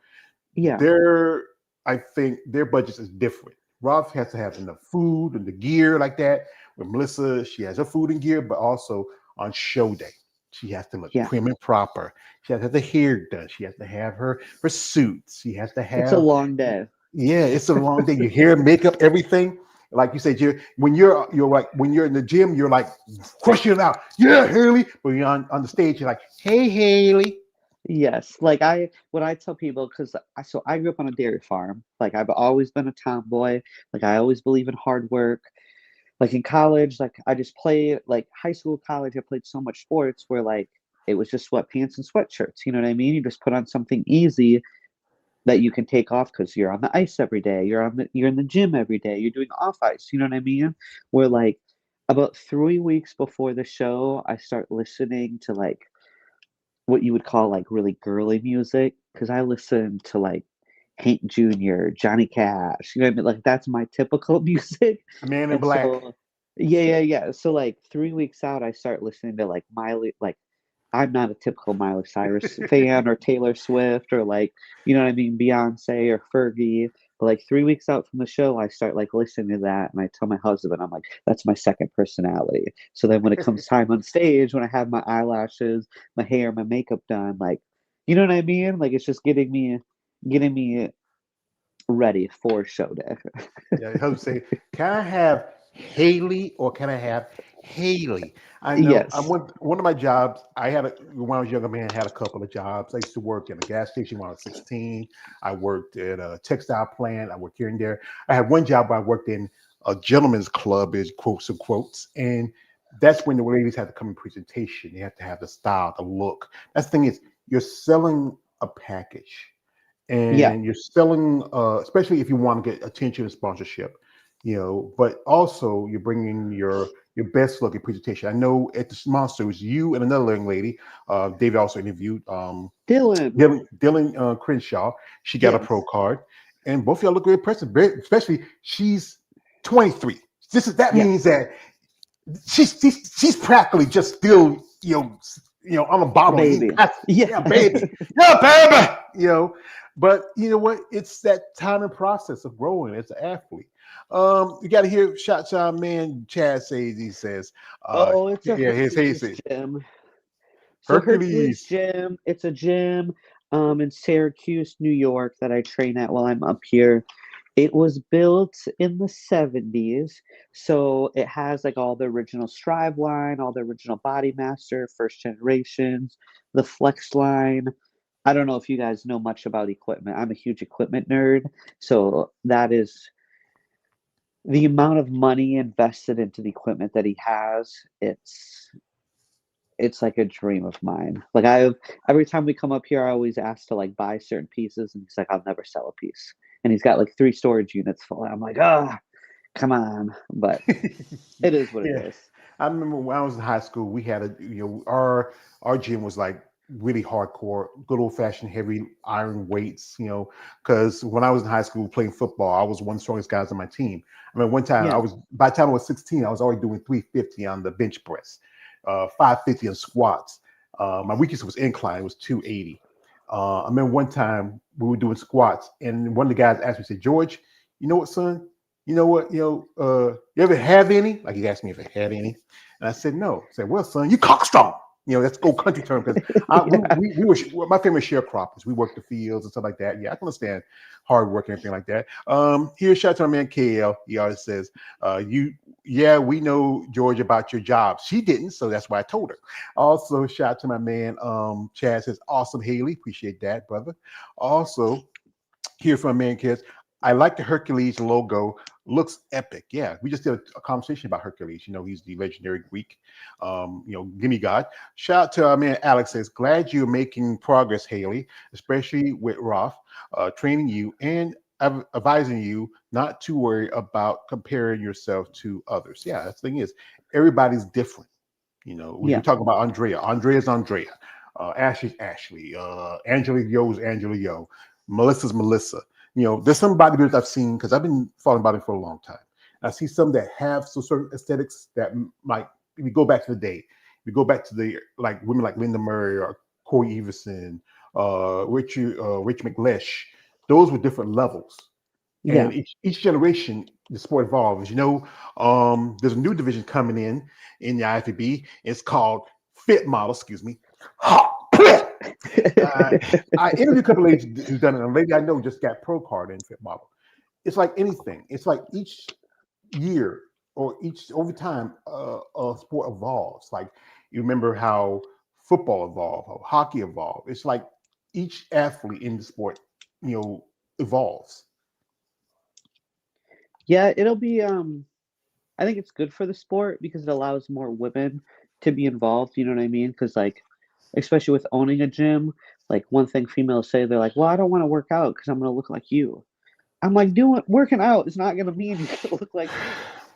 yeah, Their, I think their budgets is different. Ralph has to have enough food and the gear like that. With Melissa, she has her food and gear, but also on show day, she has to look yeah. prim and proper. She has to have the hair done. She has to have her suits. She has to It's a have long day. yeah, it's a long day. Your hair, makeup, everything. Like you said, when you're like when you're in the gym, you're like crushing it out. Yeah, Haley. But you're on the stage, you're like, hey, Haley. Yes, like what I tell people because I grew up on a dairy farm. Like I've always been a tomboy. Like I always believe in hard work. Like in college, like I just played like high school, college. I played so much sports where like it was just sweatpants and sweatshirts. You know what I mean? You just put on something easy that you can take off because you're on the ice every day. You're in the gym every day. You're doing off ice. You know what I mean? Where like about 3 weeks before the show, I start listening to like what you would call like really girly music because I listen to like Hank Jr., Johnny Cash. You know what I mean? Like that's my typical music. The Man in And Black. so, yeah. So like 3 weeks out, I start listening to like Miley. Like I'm not a typical Miley Cyrus fan or Taylor Swift or like you know what I mean, Beyonce or Fergie. But like 3 weeks out from the show, I start like listening to that, and I tell my husband, I'm like, that's my second personality. So then when it comes time on stage, when I have my eyelashes, my hair, my makeup done, like, you know what I mean? Like it's just getting me ready for show day. Yeah, he'll say, "Can I have Haley or can I have Haley?" I know I Yes. went one of my jobs. When I was a younger man, I had a couple of jobs. I used to work in a gas station when I was 16. I worked at a textile plant. I worked here and there. I had one job where I worked in a gentleman's club, is quotes and quotes, and that's when the ladies had to come in presentation. You have to have the style, the look. That's the thing is, you're selling a package Yeah. and you're selling, especially if you want to get attention and sponsorship, but also you're bringing your best looking presentation. I know at the monster it was you and another young lady. David also interviewed Dylan. Dylan Crenshaw. She got a pro Yes. card, and both of y'all look very impressive. Especially she's 23. That Yeah. means that she's practically just still on the A bottom of the ink. baby. Yeah. Yeah, baby, yeah, baby. But you know what? It's that time and process of growing as an athlete. You got to hear shots our man Chad says. He says, Oh, it's a yeah, he Hercules says gym. So Hercules Hercules. Gym, it's a gym in Syracuse, New York that I train at while I'm up here. It was built in the 70s, so it has like all the original Strive line, all the original Body Master, first generations, the Flex line. I don't know if you guys know much about equipment. I'm a huge equipment nerd, so that is the amount of money invested into the equipment that he has. It's like a dream of mine. Like every time we come up here, I always ask to like buy certain pieces, and he's like, "I'll never sell a piece." And he's got like 3 storage units full. I'm like, come on, but it is what it Yeah, is. I remember when I was in high school, we had our gym was like really hardcore, good old fashioned heavy iron weights. Because when I was in high school playing football, I was one of the strongest guys on my team. I mean, one time Yeah, by the time I was 16, I was already doing 350 on the bench press, 550 on squats. My weakest was incline, it was 280. I remember one time we were doing squats, and one of the guys asked me, said, "George, you know what, son? You know what, you ever have any?" Like he asked me if I had any. And I said, no. I said, "Well, son, you cockstrong." That's old country term because yeah, we were my family sharecroppers. We worked the fields and stuff like that. Yeah, I can understand hard work and everything like that. Here's shout out to my man KL. He always says, we know George about your job. She didn't, so that's why I told her. Also, shout out to my man Chad says, "Awesome, Haley." Appreciate that, brother. Also, here from Man Kids. I like the Hercules logo. Looks epic. Yeah, we just did a conversation about Hercules. He's the legendary Greek, gimme God. Shout out to our man Alex says, "Glad you're making progress, Haley, especially with Roth, training you and advising you not to worry about comparing yourself to others." Yeah, that's the thing is, everybody's different. We were yeah, talking about Andrea. Andrea's Andrea. Ashley's Ashley. Angela Yo's Angela Yo. Melissa's Melissa. There's some bodybuilders I've seen because I've been following body for a long time. I see some that have some certain aesthetics that might. If you go back to the day, if you go back to the like women like Linda Murray or Corey Everson, Rich McLeish, those were different levels. yeah. And each generation, the sport evolves. There's a new division coming in the IFBB. It's called Fit Model. Excuse me. I interviewed a couple of ladies who've done it. And a lady I know just got pro card in Fit Model. It's like anything. It's like each year or each over time, a sport evolves. Like you remember how football evolved, how hockey evolved. It's like each athlete in the sport, evolves. Yeah, it'll be I think it's good for the sport because it allows more women to be involved, you know what I mean? Because like especially with owning a gym, like one thing females say, they're like, well, I don't want to work out because I'm going to look like you. I'm like, working out is not going to mean you're going to look like me.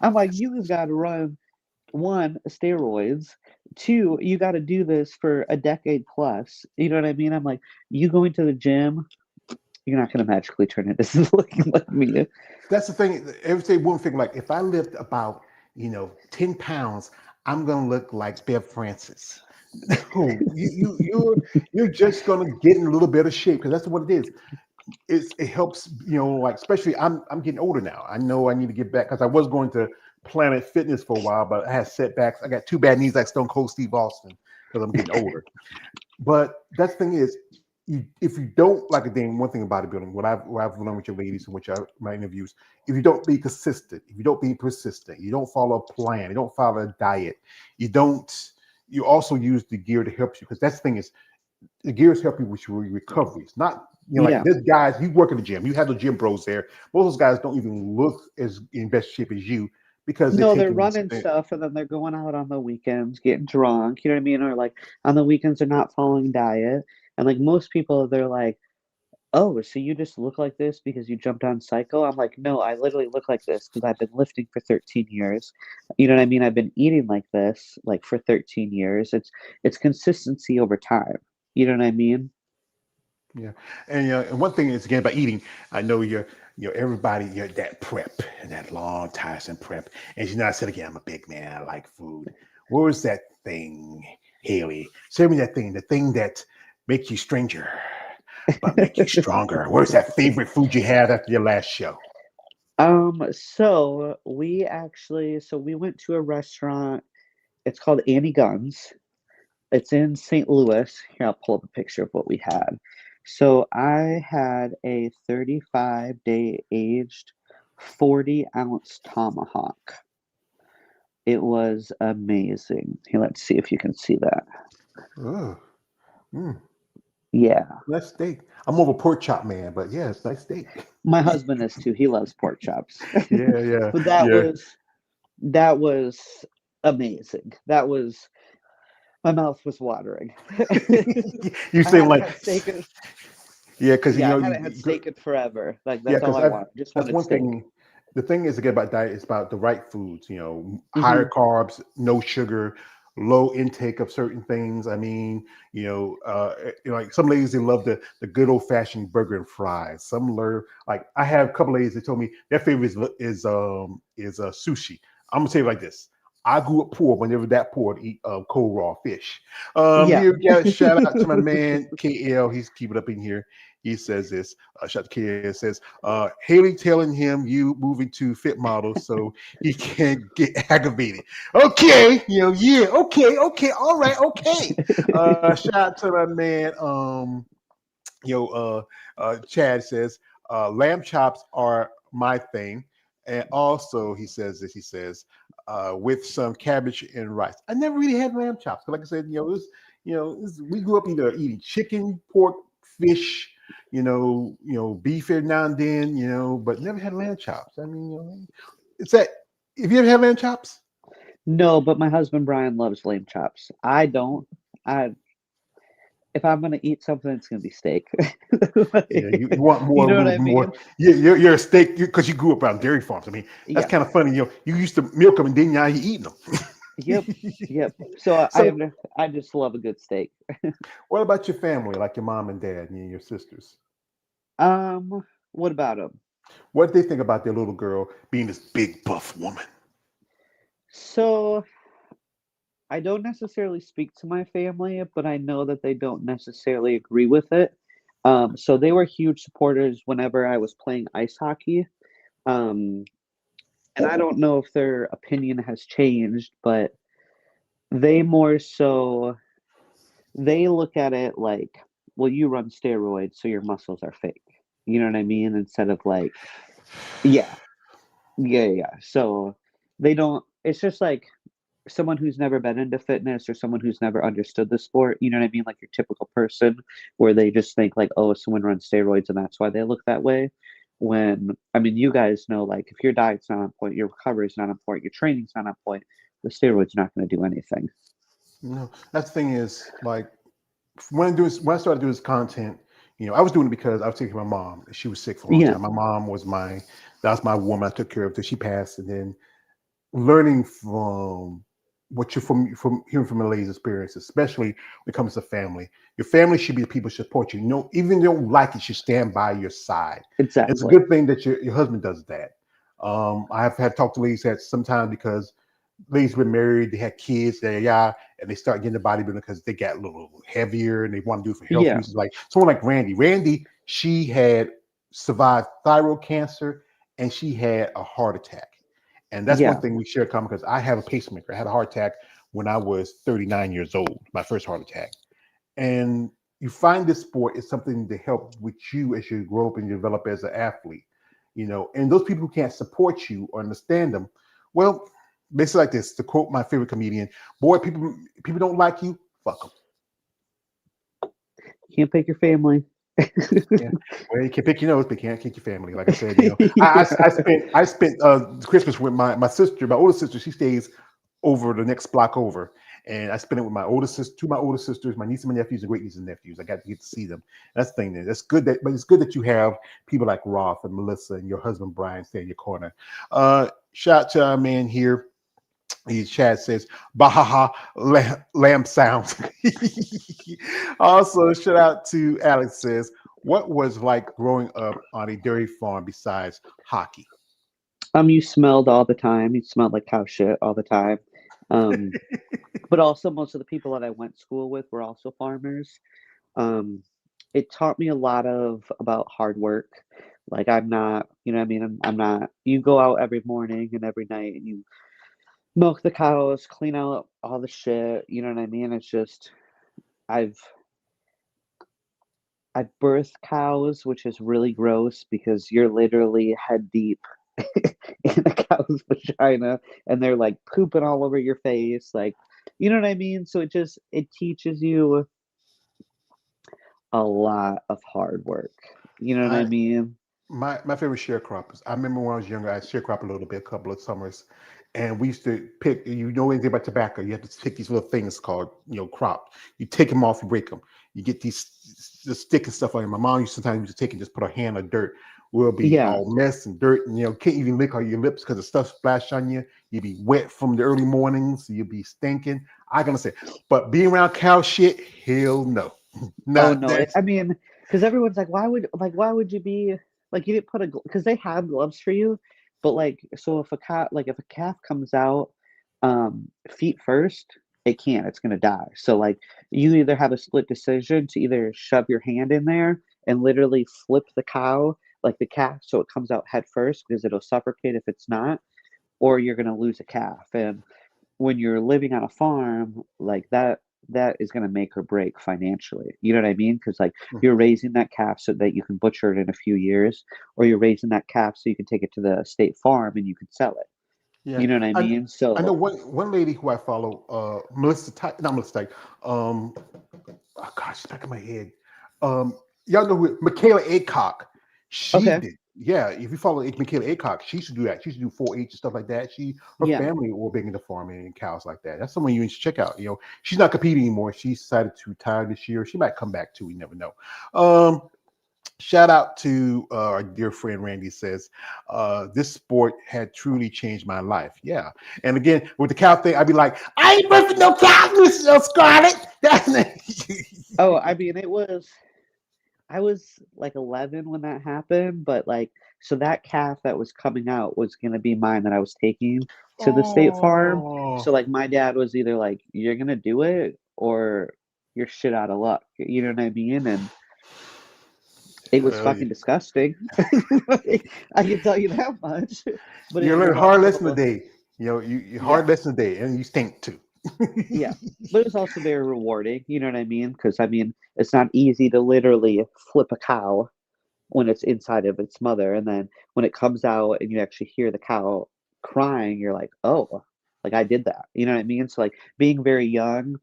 I'm like, you've got to run one, steroids. Two, you got to do this for a decade plus. You know what I mean? I'm like, you going to the gym, you're not going to magically turn into looking like me. That's the thing. Every one thing, like if I lift about 10 pounds, I'm gonna look like Bev Francis. No, you're just gonna get in a little bit of shape because that's what it is. It helps, like especially I'm getting older now. I know I need to get back because I was going to Planet Fitness for a while, but I had setbacks. I got two bad knees like Stone Cold Steve Austin because I'm getting older. But that thing is, if you don't like a thing, one thing about bodybuilding, what I've learned with your ladies and my interviews, if you don't be consistent, if you don't be persistent, you don't follow a plan, you don't follow a diet, you also use the gear to help you because that's the thing is the gears help you with your recoveries. Not like Yeah. this guys, you work in the gym, you have the gym bros there. Most of those guys don't even look as in best shape as you because they're No, they're taking running stuff and then they're going out on the weekends, getting drunk, you know what I mean? Or like on the weekends they're not following diet. And like most people, they're like, oh, so you just look like this because you jumped on Psycho? I'm like, no, I literally look like this because I've been lifting for 13 years. You know what I mean? I've been eating like this like for 13 years. It's consistency over time. You know what I mean? Yeah, and one thing is again about eating. I know everybody that prep and that long tiresome prep, and I said again, I'm a big man. I like food. What was that thing, Haley? Say me that thing, the thing that make you stranger, but make you stronger. Where's that favorite food you had after your last show? So we went to a restaurant. It's called Annie Gunn's. It's in St. Louis. Here, I'll pull up a picture of what we had. So I had a 35-day aged 40-ounce tomahawk. It was amazing. Here, let's see if you can see that. Oh, mm, Yeah. nice steak. I'm more of a pork chop man, but yeah, it's nice steak. My husband is too. He loves pork chops. Yeah, yeah, But that yeah. was that was amazing. That was my mouth was watering. You I seem haven't like had steak in yeah, because yeah, I haven't had steak in forever. Like yeah, that's all because I want. Just that's wanted one steak. thing. The thing is again about diet is about the right foods. Higher Hmm. carbs, no sugar, low intake of certain things. I mean, like some ladies they love the good old fashioned burger and fries. Some learn like I have a couple ladies that told me their favorite is sushi. I'm gonna say it like this. I grew up poor, whenever that poor to eat cold raw fish. Yeah. Here we got a shout out to my man KL. He's keeping up in here. He says this. Shout out to KL. It says Haley telling him you moving to fit model so he can't get aggravated. Okay, yeah, okay, all right, okay. Shout out to my man. Chad says lamb chops are my thing, and also he says this. He says with some cabbage and rice. I never really had lamb chops. Like I said, we grew up either eating chicken, pork, fish. Beef every now and then. But never had lamb chops. I mean, it's that. Have you ever had lamb chops? No, but my husband Brian loves lamb chops. I don't. I If I'm gonna eat something, it's gonna be steak. Yeah, you want You more, a know what little I mean? more. Yeah, you're a steak because you grew up around dairy farms. I mean, that's Yeah. kind of funny. You used to milk them and then now you eating them. Yep. Yep. So So, I just love a good steak. what about your family, like your mom and dad and your sisters? What about them? What do they think about their little girl being this big buff woman? So I don't necessarily speak to my family, but I know that they don't necessarily agree with it. So they were huge supporters whenever I was playing ice hockey. Um, and I don't know if their opinion has changed, but they more so they look at it like, well, you run steroids, so your muscles are fake. You know what I mean? Instead of like, yeah, yeah. So they don't. It's just like someone who's never been into fitness or someone who's never understood the sport, you know what I mean? Like your typical person where they just think like, oh, someone runs steroids and that's why they look that way. When I mean you guys know like if your diet's not on point, your recovery's not on point, your training's not on point, the steroid's not going to do anything. That thing is like when I started doing this content, I was doing it because I was taking care of my mom. She was sick for a long Yeah, time. My mom was that's my woman I took care of till she passed, and then learning from what you're from hearing from Malay's experience, especially when it comes to family. Your family should be the people who support you. Even if you don't like it, should stand by your side. And it's a exactly. good thing that your husband does that. I have had talked to ladies that sometimes because ladies been married, they had kids, and they start getting the bodybuilding because they got a little heavier and they want to do it for health Yeah, reasons. Like someone like Randy. Randy, she had survived thyroid cancer and she had a heart attack. And that's one yeah, thing we share in common because I have a pacemaker. I had a heart attack when I was 39 years old, my first heart attack. And you find this sport is something to help with you as you grow up and develop as an athlete. And those people who can't support you or understand them, well, basically like this, to quote my favorite comedian, boy, people don't like you, fuck them. can't pick your family. Yeah. Well, you can pick your nose, but you can't kick your family. Like I said, I spent Christmas with my sister, my older sister. She stays over the next block over, and I spent it with my oldest sister, two of my older sisters, my niece and my nephews, and great nieces and nephews. I got to get to see them. That's the thing. That's good. But it's good that you have people like Roth and Melissa and your husband Brian stay in your corner. Shout out to our man here. Chad says, Bahaha lamb sounds. Also, shout out to Alex says, what was like growing up on a dairy farm besides hockey? You smelled all the time. You smelled like cow shit all the time. Um, but also most of the people that I went to school with were also farmers. Um, it taught me a lot of about hard work. Like I'm not, you know what I mean? I'm not, you go out every morning and every night and you milk the cows, clean out all the shit, you know what I mean? It's just, I've, I've birthed cows, which is really gross because you're literally head deep in a cow's vagina and they're like pooping all over your face. Like, you know what I mean? So it teaches you a lot of hard work. You know what I I mean? my favorite sharecroppers. I remember when I was younger, I sharecropped a little bit, a couple of summers, and we used to pick. You know anything about tobacco? You have to pick these little things called crop. You take them off, you break them. You get the stick and stuff on it. My mom used sometimes used to take and just put her hand on dirt. Will be Yeah. all mess and dirt, and can't even lick all your lips because the stuff splashed on you. You'd be wet from the early mornings. You'd be stinking. I gonna say, but being around cow shit, hell no, Oh not no. that. I mean, because everyone's like, why would you be like you didn't put a because they have gloves for you, but like so if a calf comes out feet first, it can't. It's gonna die. So like you either have a split decision to either shove your hand in there and literally flip the cow like the calf so it comes out head first because it'll suffocate if it's not, or you're gonna lose a calf. And when you're living on a farm like that is going to make or break financially, you know what I mean? Because like you're raising that calf so that you can butcher it in a few years, or you're raising that calf so you can take it to the state farm and you can sell it, Yeah, you know what I I mean? I know So one lady who I follow, not Melissa Tyke. Oh gosh, it's back in my head. Um, y'all know who Michaela Aycock. She okay, did. Yeah, if you follow Michaela Aycock, she used to do that. She used to do 4-H and stuff like that. Her yeah, family were big into farming and cows like that. That's someone you should check out. She's not competing anymore. She decided to retire this year. She might come back too. We never know. Um, Shout out to our dear friend Randy says, this sport had truly changed my life. Yeah. And again, with the cow thing, I'd be like, I ain't birthing no cow, Miss Scarlett. oh, I mean I was like 11 when that happened, but like so that calf that was coming out was going to be mine that I was taking to the state farm. Oh, So like my dad was either like you're going to do it or you're shit out of luck, you know what I mean? And it was yeah. fucking disgusting. I can tell you that much. But You it learn was a hard lesson also, today. You yeah, hard lesson today, and you stink too. yeah. But it was also very rewarding. You know what I mean? Because I mean, it's not easy to literally flip a cow when it's inside of its mother, and then when it comes out and you actually hear the cow crying, you're like, oh, like I did that. You know what I mean? So like being very young,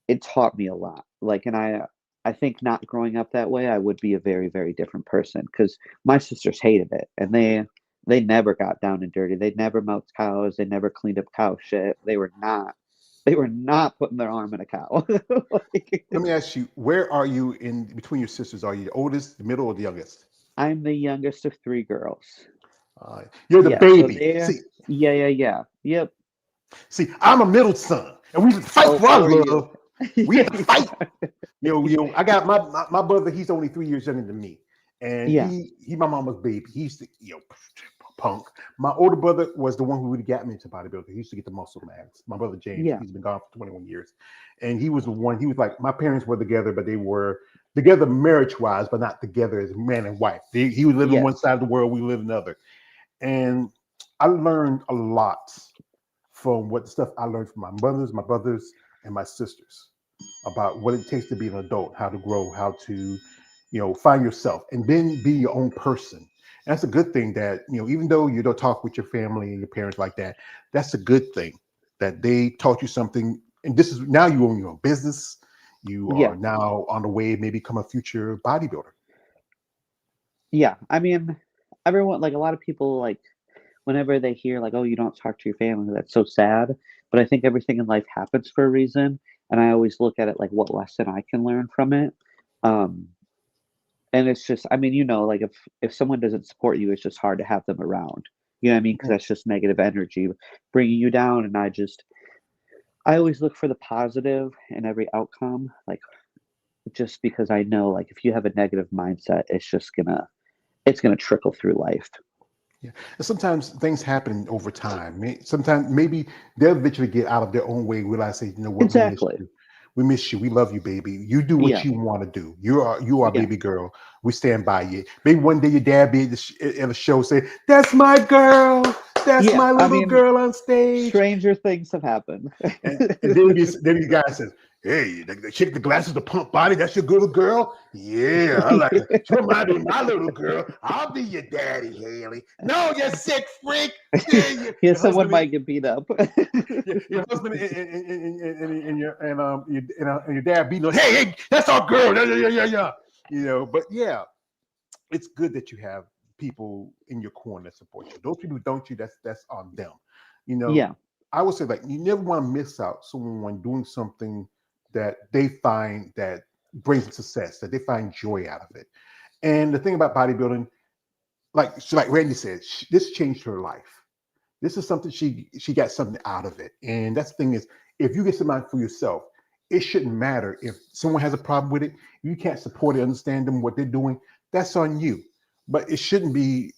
it taught me a lot. Like, and I think not growing up that way, I would be a very, very different person because my sisters hated it and they never got down and dirty. They never milked cows. They never cleaned up cow shit. They were not They were not putting their arm in a cow. Let me ask you, where are you in between your sisters? Are you the oldest, the middle, or the youngest? I'm the youngest of three girls. You're the Yeah, so baby. they, yeah. Yep. See, I'm a middle son, and we fight Oh, for our so are you. love. We have to fight. I got my brother. He's only 3 years younger than me, and Yeah, he my mama's baby. He used to punk. My older brother was the one who really got me into bodybuilding. He used to get the muscle mass. My brother James, yeah, he's been gone for 21 years, and he was the one. He was like my parents were together, but they were together marriage wise, but not together as man and wife. He was living one yes. side of the world, we live another, and I learned a lot from what the stuff I learned from my brothers, and my sisters about what it takes to be an adult, how to grow, how to, find yourself, and then be your own person. And that's a good thing that, even though you don't talk with your family and your parents like that, that's a good thing that they taught you something. And this is now you own your own business. You Yeah, are now on the way, maybe become a future bodybuilder. yeah. I mean, everyone, like a lot of people, like whenever they hear like, "Oh, you don't talk to your family," that's so sad. But I think everything in life happens for a reason, and I always look at it like what lesson I can learn from it. Um, and it's just, I mean, like if someone doesn't support you, it's just hard to have them around. You know what I mean? Because Mhm. that's just negative energy bringing you down. And I always look for the positive in every outcome. Like just because I know, like if you have a negative mindset, it's gonna trickle through life. Yeah. And sometimes things happen over time. Sometimes maybe they'll eventually get out of their own way, realize, say, you know what, we miss Exactly. you. We miss you. We love you, baby. You do what Yeah. you want to do. You are Yeah. baby girl. We stand by you. Maybe one day your dad be at a show say, "That's my girl. That's Yeah. my I little mean, girl on stage." stranger things have happened. And then the guy says, "Hey, the chick, the glasses, the pump body, that's your little girl? Yeah, I like it. She remind me of my little girl. I'll be your daddy, Haley." No, you sick freak. Yeah, Yeah, your someone husband, might get beat up. your husband and your dad beating on, hey, that's our girl. Yeah. But yeah, it's good that you have people in your corner that support you. Those people who don't you, that's on them. You know, Yeah. I would say like you never want to miss out someone doing something that they find that brings them success, that they find joy out of it. And the thing about bodybuilding, like Randy said, this changed her life. This is something she got something out of it. And that's the thing is, if you get somebody for yourself, it shouldn't matter if someone has a problem with it. You can't support it, understand them, what they're doing. That's on you. But it shouldn't be,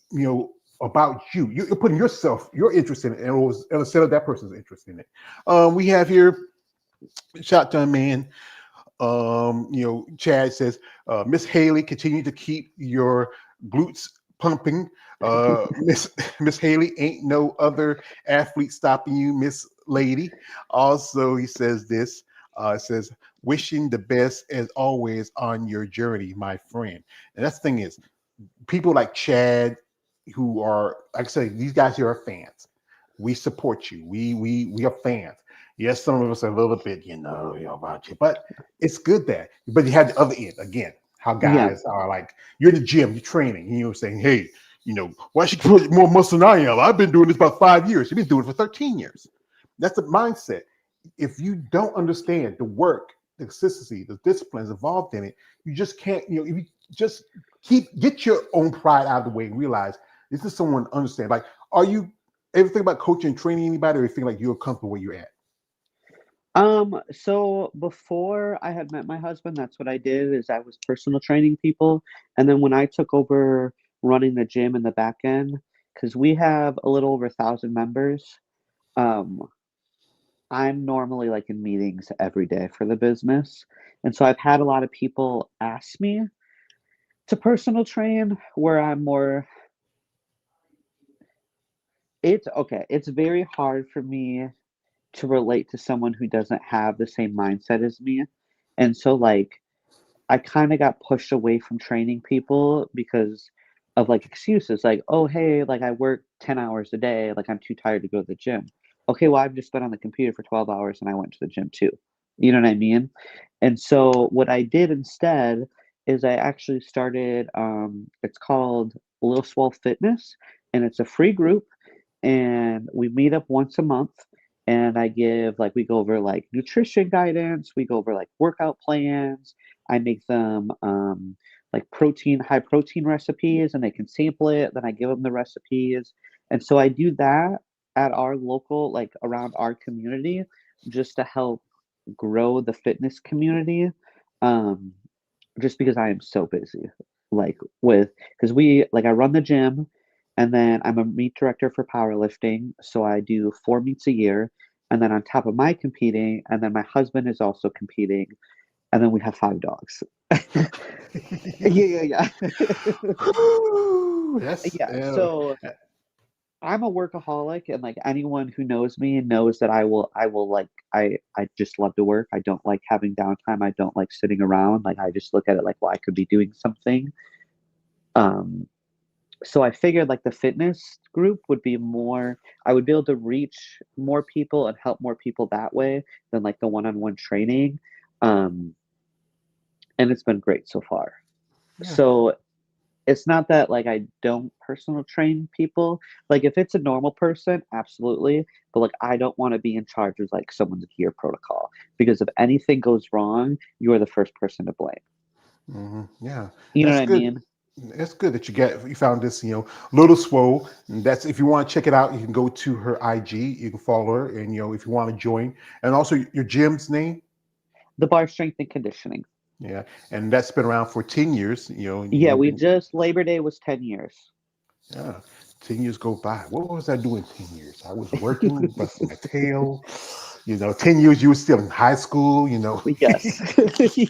about you. You're putting yourself, your interest in it, and instead of that person's interest in it. We have here Shotgun Man. Chad says, Miss Haley, continue to keep your glutes pumping. Miss Haley, ain't no other athlete stopping you, Miss Lady. Also, he says this. It says, wishing the best as always on your journey, my friend. And that's the thing is, people like Chad, who are, like I say, these guys here are fans. We support you. We are fans. Yes, some of us are a little bit, about you, but it's good that. But you have the other end again. How Yeah. guys are like, you're in the gym, you're training, saying, hey, why should you put more muscle than I am? I've been doing this about 5 years. You've been doing it for 13 years. That's the mindset. If you don't understand the work, the consistency, the disciplines involved in it, you just can't, if you just get your own pride out of the way and realize this is someone understand. Like, are you ever think about coaching and training anybody, or you think like you're comfortable where you're at? So before I had met my husband, that's what I did is I was personal training people. And then when I took over running the gym in the back end, because we have a little over 1,000 members, um, I'm normally like in meetings every day for the business. And so I've had a lot of people ask me to personal train where I'm more, it's okay. It's very hard for me to relate to someone who doesn't have the same mindset as me. And so like I kind of got pushed away from training people because of like excuses like, oh, hey, like I work 10 hours a day. Like I'm too tired to go to the gym. Okay, well, I've just been on the computer for 12 hours and I went to the gym too. You know what I mean? And so what I did instead is I actually started, it's called Little Swell Fitness, and it's a free group and we meet up once a month and I give like we go over like nutrition guidance, we go over like workout plans. I make them like high protein recipes, and they can sample it. Then I give them the recipes, and so I do that at our local, like around our community, just to help grow the fitness community. Um, just because I am so busy, like with because we like I run the gym, and then I'm a meet director for powerlifting, so I do 4 meets a year, and then on top of my competing, and then my husband is also competing, and then we have 5 dogs. Yeah. Whew, that's Yeah. So I'm a workaholic, and like anyone who knows me knows that I will like I just love to work. I don't like having downtime. I don't like sitting around. Like I just look at it like, well, I could be doing something. Um, so I figured like the fitness group would be more, I would be able to reach more people and help more people that way than like the one-on-one training. Um, and it's been great so far. yeah. So it's not that like I don't personal train people. Like if it's a normal person, absolutely. But like I don't want to be in charge of like someone's gear protocol, because if anything goes wrong, you're the first person to blame. Yeah, You know that's what I good. mean? That's good that you found this, Little Swole. And that's if you want to check it out, you can go to her IG. You can follow her, and if you want to join, and also your gym's name. The bar strength and conditioning. Yeah, and that's been around for 10 years. And Yeah, you've we been just Labor Day was 10 years. yeah, 10 years go by. What was I doing 10 years? I was working, busting my tail. 10 years you were still in high school. Yes.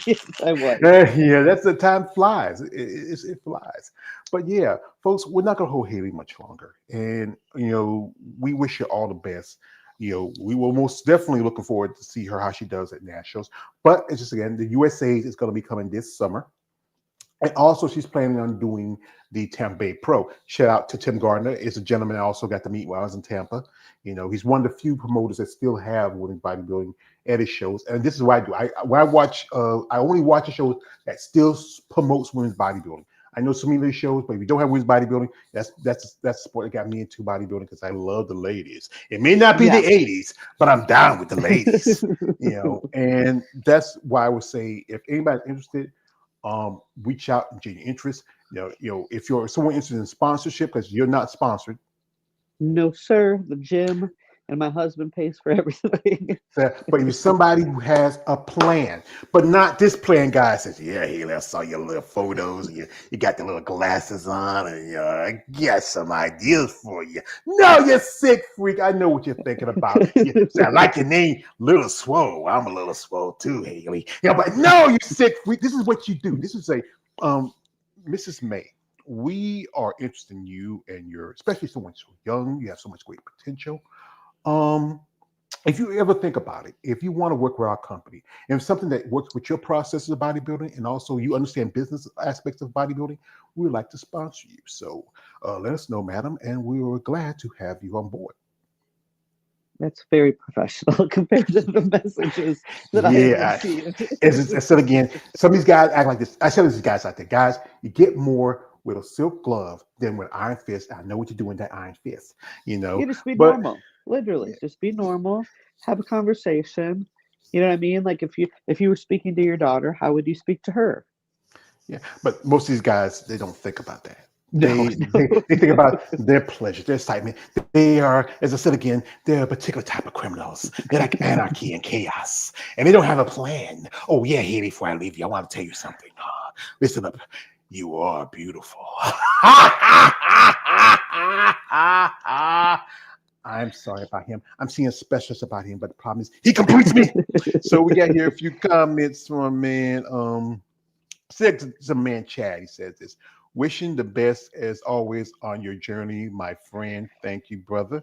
Yes, I was. Yeah, that's the time flies. It flies. But yeah, folks, we're not gonna hold Haley much longer, and we wish her all the best. We will most definitely looking forward to see her how she does at nationals. But it's just again, the USA is going to be coming this summer. And also, she's planning on doing the Tampa Bay Pro. Shout out to Tim Gardner. Is a gentleman I also got to meet while I was in Tampa. He's one of the few promoters that still have women's bodybuilding at his shows. And this is what I do. When I watch, I only watch a show that still promotes women's bodybuilding. I know so many of these shows, but if you don't have women's bodybuilding, that's the sport that got me into bodybuilding because I love the ladies. It may not be the Yeah. 80s, but I'm down with the ladies. And that's why I would say if anybody's interested, reach out and get your interest. If you're someone interested in sponsorship, because you're not sponsored. No, sir. The gym and my husband pays for everything. But if you're somebody who has a plan, but not this plan guy says, yeah, Haley, I saw your little photos, and you got the little glasses on, and I got some ideas for you. No, you sick freak. I know what you're thinking about. Say, I like your name, Little Swole. I'm a little swole too, Haley. But no, you sick freak. This is what you do. This is Mrs. May, we are interested in you and especially someone so young. You have so much great potential. Um, if you ever think about it, if you want to work with our company and it's something that works with your processes of bodybuilding and also you understand business aspects of bodybuilding, we would like to sponsor you. So let us know, madam, and we were glad to have you on board. That's very professional compared to the messages that I have Yeah. received. I said again, some of these guys act like this. I said to these guys out there, guys, you get more with a silk glove than with iron fist. I know what you're doing with that iron fist, You just be but normal. Literally, just be normal. Have a conversation. You know what I mean? Like if you were speaking to your daughter, how would you speak to her? yeah, but most of these guys, they don't think about that. No, They think about their pleasure, their excitement. They are, as I said again, they're a particular type of criminals. They're like anarchy and chaos, and they don't have a plan. Oh yeah, Haley, before I leave you, I want to tell you something. Listen up, you are beautiful. I'm sorry about him. I'm seeing specials about him, but the problem is he completes me. So we got here a few comments from man. Some man Chad. He says this. Wishing the best as always on your journey, my friend. Thank you, brother.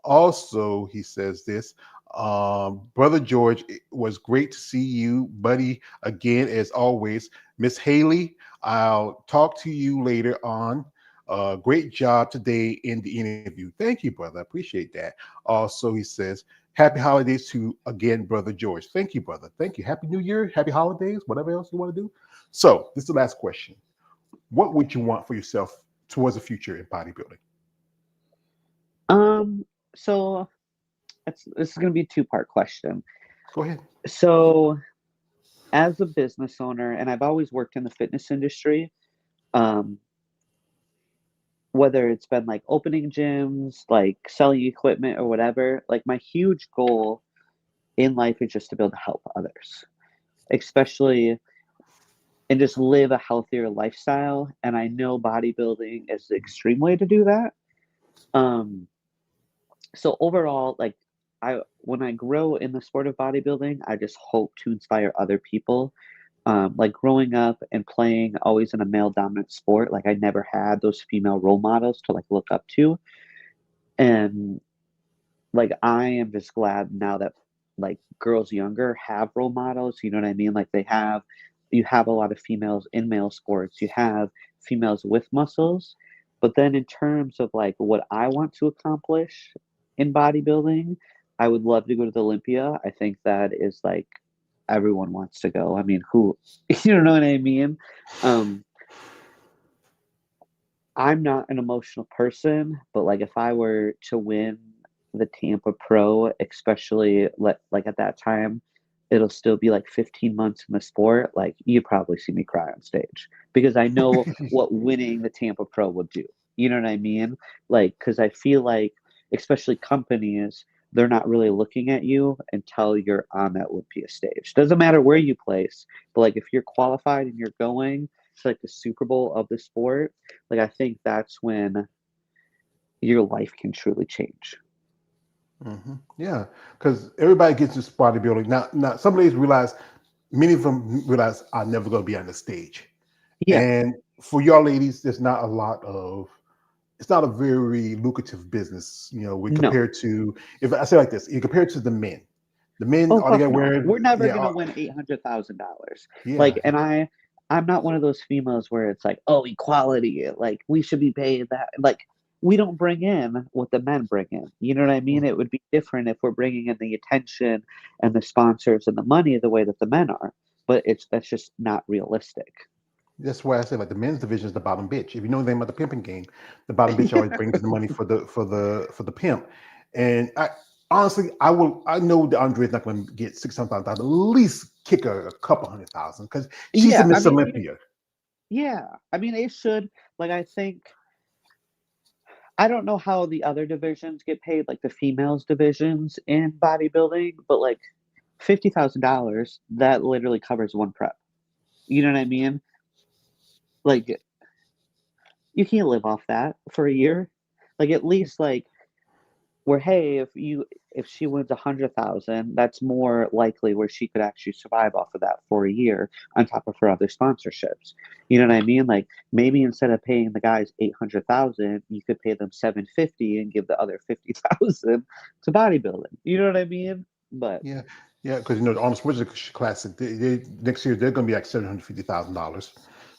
Also, he says this. Brother George, it was great to see you, buddy, again as always. Miss Haley, I'll talk to you later on. Great job today in the interview. Thank you, brother. I appreciate that. Also, he says, happy holidays to again, brother George. Thank you, brother. Thank you. Happy New Year. Happy holidays. Whatever else you want to do. So, this is the last question. What would you want for yourself towards the future in bodybuilding? um, so this is going to be a two-part question. Go ahead. So, as a business owner, and I've always worked in the fitness industry, um, whether it's been like opening gyms, like selling equipment or whatever, like my huge goal in life is just to be able to help others, especially and just live a healthier lifestyle. And I know bodybuilding is the extreme way to do that. Um, so overall, like when I grow in the sport of bodybuilding, I just hope to inspire other people. Like growing up and playing always in a male dominant sport, like I never had those female role models to like look up to. And like I am just glad now that like girls younger have role models, you know what I mean? Like you have a lot of females in male sports, you have females with muscles. But then in terms of like what I want to accomplish in bodybuilding, I would love to go to the Olympia. I think that is like everyone wants to go. I mean, who you know what I mean? Um I'm not an emotional person, but like if I were to win the Tampa Pro, especially like at that time, it'll still be like 15 months in the sport. Like you'd probably see me cry on stage because I know what winning the Tampa Pro would do. You know what I mean? Like, because I feel like, especially companies, they're not really looking at you until you're on that Olympia stage. Doesn't matter where you place, but like if you're qualified and you're going to like the Super Bowl of the sport, like I think that's when your life can truly change. Yeah, because everybody gets into bodybuilding now. Some ladies realize, many of them realize, I'm never going to be on the stage. Yeah. And for y'all ladies, there's not a lot of. It's not a very lucrative business, when No. compared to, if I say like this, you compare it to the men. The men, Oh all they fuck got no. wearing, We're never yeah, gonna win $800,000. yeah, Like, and I'm not one of those females where it's like, oh, equality. Like we should be paid that. Like we don't bring in what the men bring in. You know what I mean? It would be different if we're bringing in the attention and the sponsors and the money the way that the men are. But that's just not realistic. that's why I say like the men's division is the bottom bitch. If you know anything about the pimping game, the bottom bitch always brings in the money for the pimp. And I honestly, I know that Andre's not going to get 600,000. At least kick her a couple 100,000 because she's the Yeah, I Miss mean, Olympia. yeah. I mean, it should. Like, I think I don't know how the other divisions get paid, like the females divisions in bodybuilding, but like $50,000 that literally covers one prep. You know what I mean? Like you can't live off that for a year. Like at least like where hey, if she wins 100,000, that's more likely where she could actually survive off of that for a year on top of her other sponsorships. You know what I mean? Like maybe instead of paying the guys 800,000, you could pay them 750 and give the other 50,000 to bodybuilding. You know what I mean? But Yeah, yeah, because the Arnold Schwarzenegger Classic, next year they're going to be like $750,000.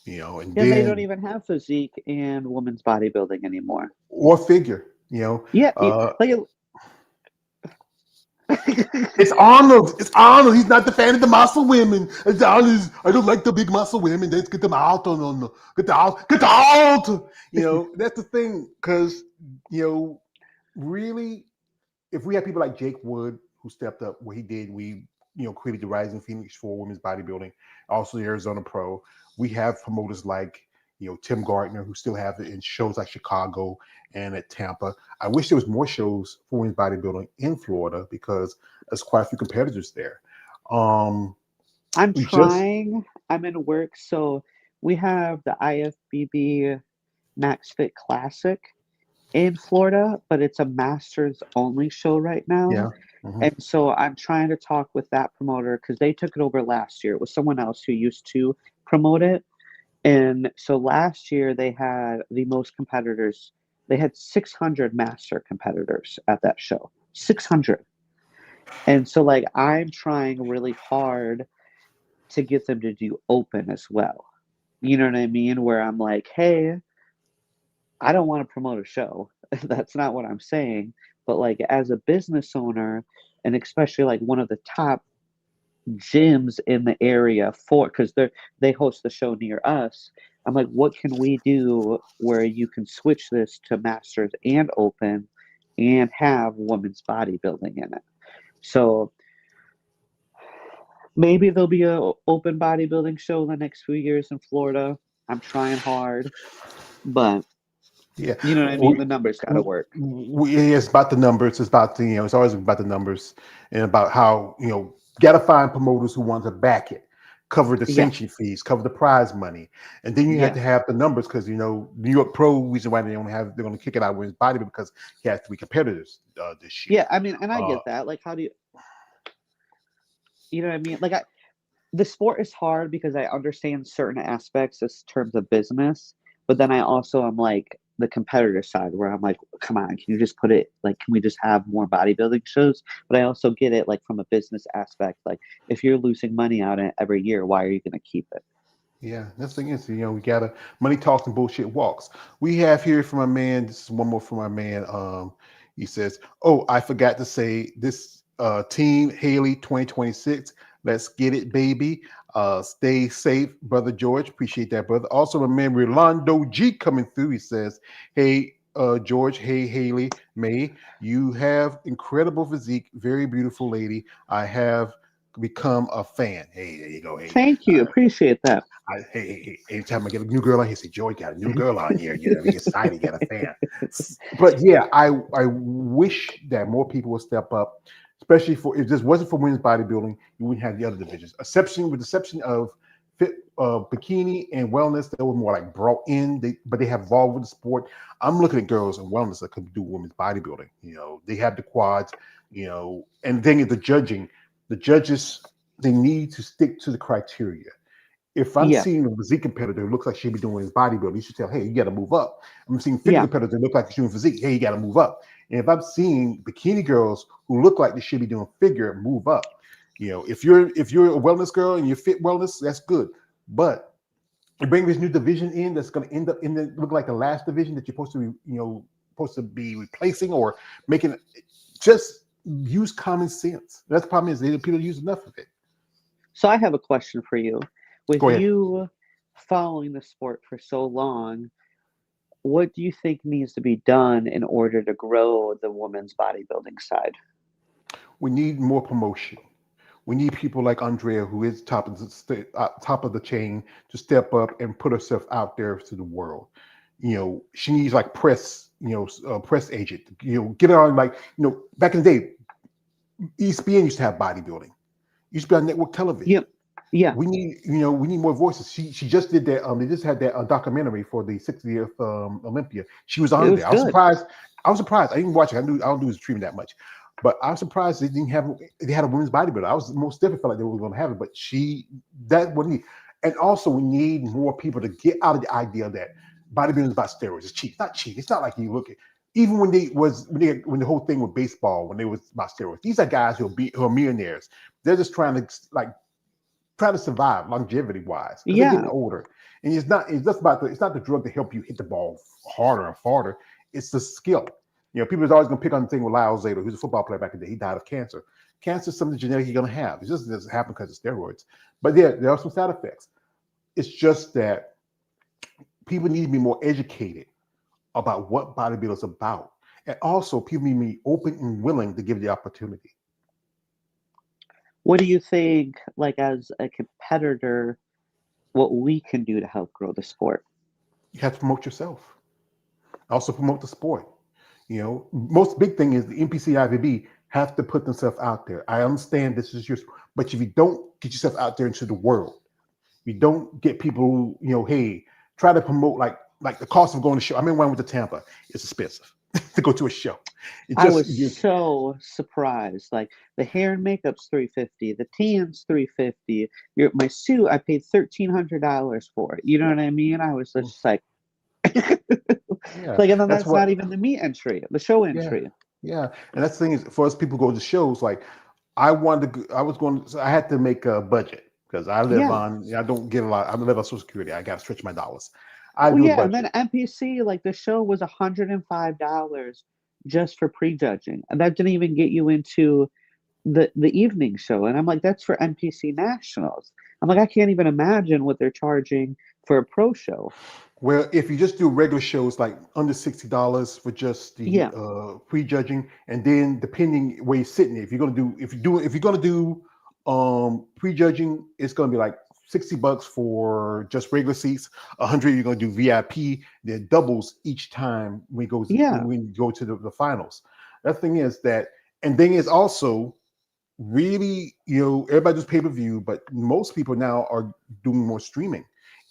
And and they don't then even have physique and women's bodybuilding anymore. or figure, Yeah, like It's Arnold. It's Arnold. He's not the fan of the muscle women. It's Arnold. I don't like the big muscle women. Let's get them out on get the out. Get out. That's the thing. Because really, if we had people like Jake Wood who stepped up what he did, we created the Rising Phoenix for women's bodybuilding, also the Arizona Pro. We have promoters like Tim Gardner who still have it in shows like Chicago and at Tampa. I wish there was more shows for women's bodybuilding in Florida because there's quite a few competitors there. I'm trying. I'm in work, so we have the IFBB Max Fit Classic in Florida, but it's a masters only show right now. Yeah. Mm-hmm. And so I'm trying to talk with that promoter because they took it over last year. It was someone else who used to promote it. And so last year they had the most competitors. They had 600 master competitors at that show. 600. And so like I'm trying really hard to get them to do open as well. You know what I mean? Where I'm like, hey, I don't want to promote a show. That's not what I'm saying. But like as a business owner, and especially like one of the top gyms in the area for because they host the show near us. I'm like, what can we do where you can switch this to masters and open and have women's bodybuilding in it. So maybe there'll be a open bodybuilding show in the next few years in Florida. I'm trying hard, but Yeah, you know what I mean? The numbers got to work. it's about the numbers. It's about the it's always about the numbers and about how gotta find promoters who want to back it, cover the Yeah. sanction fees, cover the prize money, and then you have to have the numbers because New York Pro reason why they're going to kick it out with his body because he has 3 competitors this year. Yeah, I mean, and I get that. Like, how do you know what I mean? Like, the sport is hard because I understand certain aspects in terms of business, but then I also am like the competitor side where I'm like, come on, can you just put it like, can we just have more bodybuilding shows? But I also get it like from a business aspect. Like, if you're losing money on it every year, why are you going to keep it? Yeah, that's the thing is, we gotta money talks and bullshit walks. We have here from a man. This is one more from our man. He says, "Oh, I forgot to say this. Team Haley 2026. Let's get it, baby. Stay safe, brother George. Appreciate that, brother. Also, my man Rolando G coming through. He says, "Hey, George. Hey, Haley May. You have incredible physique. Very beautiful lady. I have become a fan. Hey, there you go. Hey." Thank you. Appreciate that. Hey, anytime I get a new girl on here, say, Joy got a new girl on here. Be excited, get a fan. But yeah, I wish that more people would step up, especially if this wasn't for women's bodybuilding, you wouldn't have the other divisions. With the exception of fit, bikini and wellness, that were more like brought in, but they have evolved with the sport. I'm looking at girls in wellness that could do women's bodybuilding. They have the quads, and the thing is the judging. The judges, they need to stick to the criteria. If I'm seeing a physique competitor who looks like she'll be doing his bodybuilding, you should tell, hey, you got to move up. I'm seeing figure competitors that look like they're doing physique. Hey, you got to move up. And if I'm seeing bikini girls who look like they should be doing figure, move up. If you're a wellness girl and you fit wellness, that's good. But you bring this new division in that's going to end up look like the last division that you're supposed to be replacing or making. Just use common sense. That's the problem is people use enough of it. So I have a question for you. With you following the sport for so long, what do you think needs to be done in order to grow the women's bodybuilding side? We need more promotion. We need people like Andrea, who is top of the chain, to step up and put herself out there to the world. She needs like press, press agent. Get her on back in the day, ESPN used to have bodybuilding. Used to be on network television. Yep. Yeah. We need more voices. She just did that. They just had that documentary for the 60th Olympia. She was on there. I was surprised. I didn't watch it. I don't do his streaming that much, but I was surprised they had a women's bodybuilder. I was most definitely felt like they were going to have it, but that what we need. And also we need more people to get out of the idea that bodybuilding is about steroids. It's cheap. It's not cheap. It's not like you look at. Even when the whole thing with baseball, when they was about steroids, these are guys who are millionaires. They're just trying to survive longevity wise. They're getting older. And it's not the drug to help you hit the ball harder and farther. It's the skill. People are always gonna pick on the thing with Lyle Zader, who's a football player back in the day. He died of cancer. Cancer is something genetic you're gonna have. It just doesn't happen because of steroids. But there are some side effects. It's just that people need to be more educated about what bodybuilding is about. And also people need to be open and willing to give the opportunity. What do you think, like as a competitor, what we can do to help grow the sport? You have to promote yourself. Also promote the sport. Most big thing is the NPC IVB have to put themselves out there. I understand this is but if you don't get yourself out there into the world, you don't get people, hey, try to promote like the cost of going to show. I mean, when I went to Tampa, it's expensive to go to a show. I was so surprised. Like the hair and makeup's $350, the tan's $350. My suit I paid $1,300 for it. You know what I mean? I was just like, like, and then that's not even the meet entry, the show entry. Yeah, and that's the thing is for us people go to shows. Like I had to make a budget because I live I don't get a lot. I live on Social Security. I got to stretch my dollars. And then NPC, like the show was $105 just for prejudging, and that didn't even get you into the evening show. And I'm like, that's for NPC Nationals. I'm like, I can't even imagine what they're charging for a pro show. Well, if you just do regular shows like under $60 for just the Yeah, prejudging, and then depending where you're sitting, if you're gonna do prejudging, it's gonna be like $60 for just regular seats. 100 you're gonna do VIP. Then doubles each time yeah, when you go to the finals. That thing is that, and thing is also really, everybody does pay per view, but most people now are doing more streaming.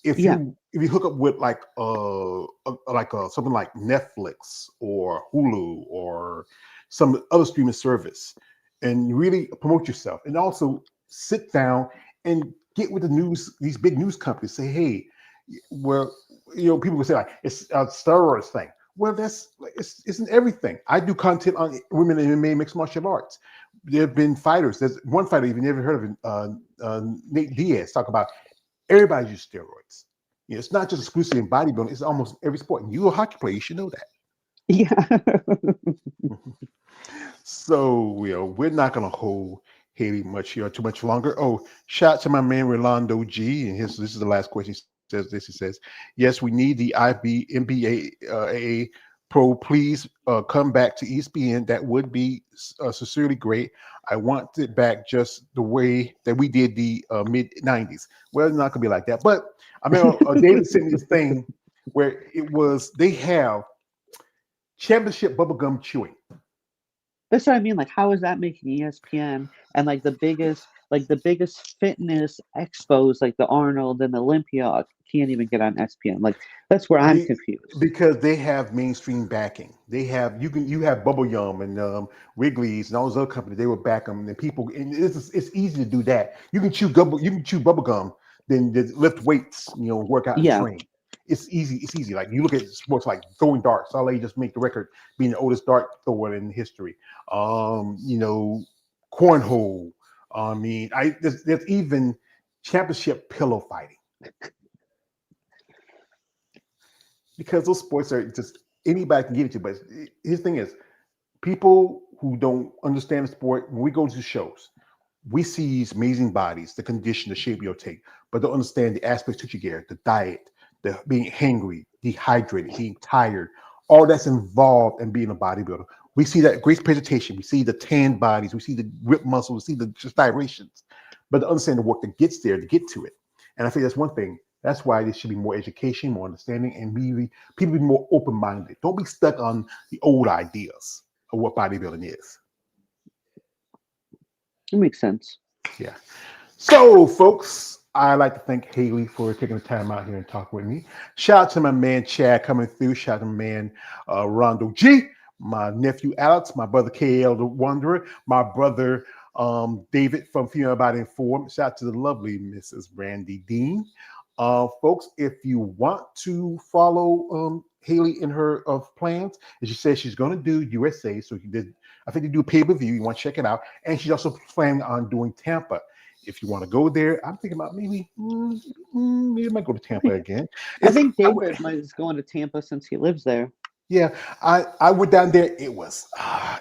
yeah, If you hook up with like something like Netflix or Hulu or some other streaming service, and really promote yourself, and also sit down and get with the news, these big news companies. Say, hey, well, people will say like it's a steroids thing. Well, it's in everything. I do content on women in MMA, mixed martial arts. There have been fighters. There's one fighter you've never heard of, Nate Diaz, talk about everybody uses steroids. It's not just exclusively in bodybuilding. It's almost every sport. And you're a hockey player. You should know that. yeah. So, we're not going to hold Haley too much longer. Oh, shout out to my man Rolando G. And this is the last question. He says, yes, we need the NBA Pro. Please come back to ESPN. That would be sincerely great. I want it back just the way that we did the mid 90s. Well, it's not going to be like that. But I mean, David sent me this thing where they have championship bubblegum chewing. That's what I mean. Like, how is that making ESPN and like the biggest fitness expos like the Arnold and the Olympia can't even get on ESPN? Like, that's where I'm confused. Because they have mainstream backing. They have you have Bubble Yum and Wrigley's and all those other companies. They will back them, and people. And it's easy to do that. You can chew bubble gum, then lift weights. Work out and Yeah, train. It's easy. It's easy. Like you look at sports like throwing darts. Saleh just make the record being the oldest dart thrower in history. Cornhole. I mean, there's even championship pillow fighting. Because those sports are just anybody can get into. But his thing is, people who don't understand the sport, when we go to shows, we see these amazing bodies, the condition, the shape you'll take, but don't understand the aspects that you get, the diet, the being hangry, dehydrated, being tired, all that's involved in being a bodybuilder. We see that great presentation. We see the tan bodies. We see the ripped muscles. We see the gyrations. But to understand the work that gets there to get to it. And I think that's one thing. That's why there should be more education, more understanding, and people be more open-minded. Don't be stuck on the old ideas of what bodybuilding is. it makes sense. Yeah. So, folks, I'd like to thank Haley for taking the time out here and talk with me. Shout out to my man Chad coming through. Shout out to my man Rondo G, my nephew Alex, my brother KL the Wanderer, my brother David from Female Body Informed. Shout out to the lovely Mrs. Brandy Dean. Folks, if you want to follow Haley in her plans, as she says she's going to do USA, so I think they do pay-per-view. You want to check it out, and she's also planning on doing Tampa. If you want to go there, I'm thinking about maybe I might go to Tampa again. I think David is going to Tampa since he lives there. Yeah, I went down there. It was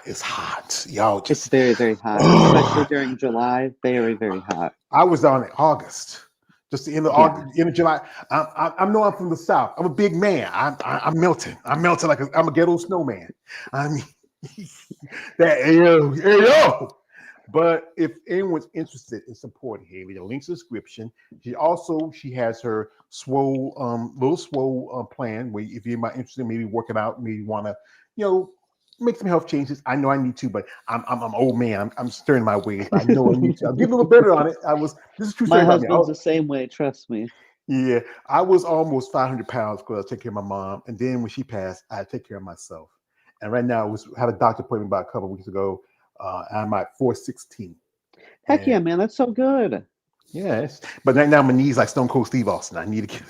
it's hot, y'all. It's very, very hot, especially during July. Very, very hot. I was down in August. Just the end of August, end of July. I'm from the South. I'm a big man. I'm melting. I'm melting like I'm a ghetto snowman. I mean, yo. But if anyone's interested in supporting Haley, the link's in the description. She has her little swole plan where if you're interested in maybe working out, maybe want to, make some health changes. I know I need to, but I'm an old man. I'm stirring my ways. I know I need to. I'm getting a little better on it. This is true. My husband's the same way. Trust me. Yeah, I was almost 500 pounds because I take care of my mom, and then when she passed, I take care of myself. And right now, had a doctor appointment about a couple of weeks ago. I'm at 416. Heck yeah, man, that's so good. Yes, but right now my knees like Stone Cold Steve Austin. I need to get.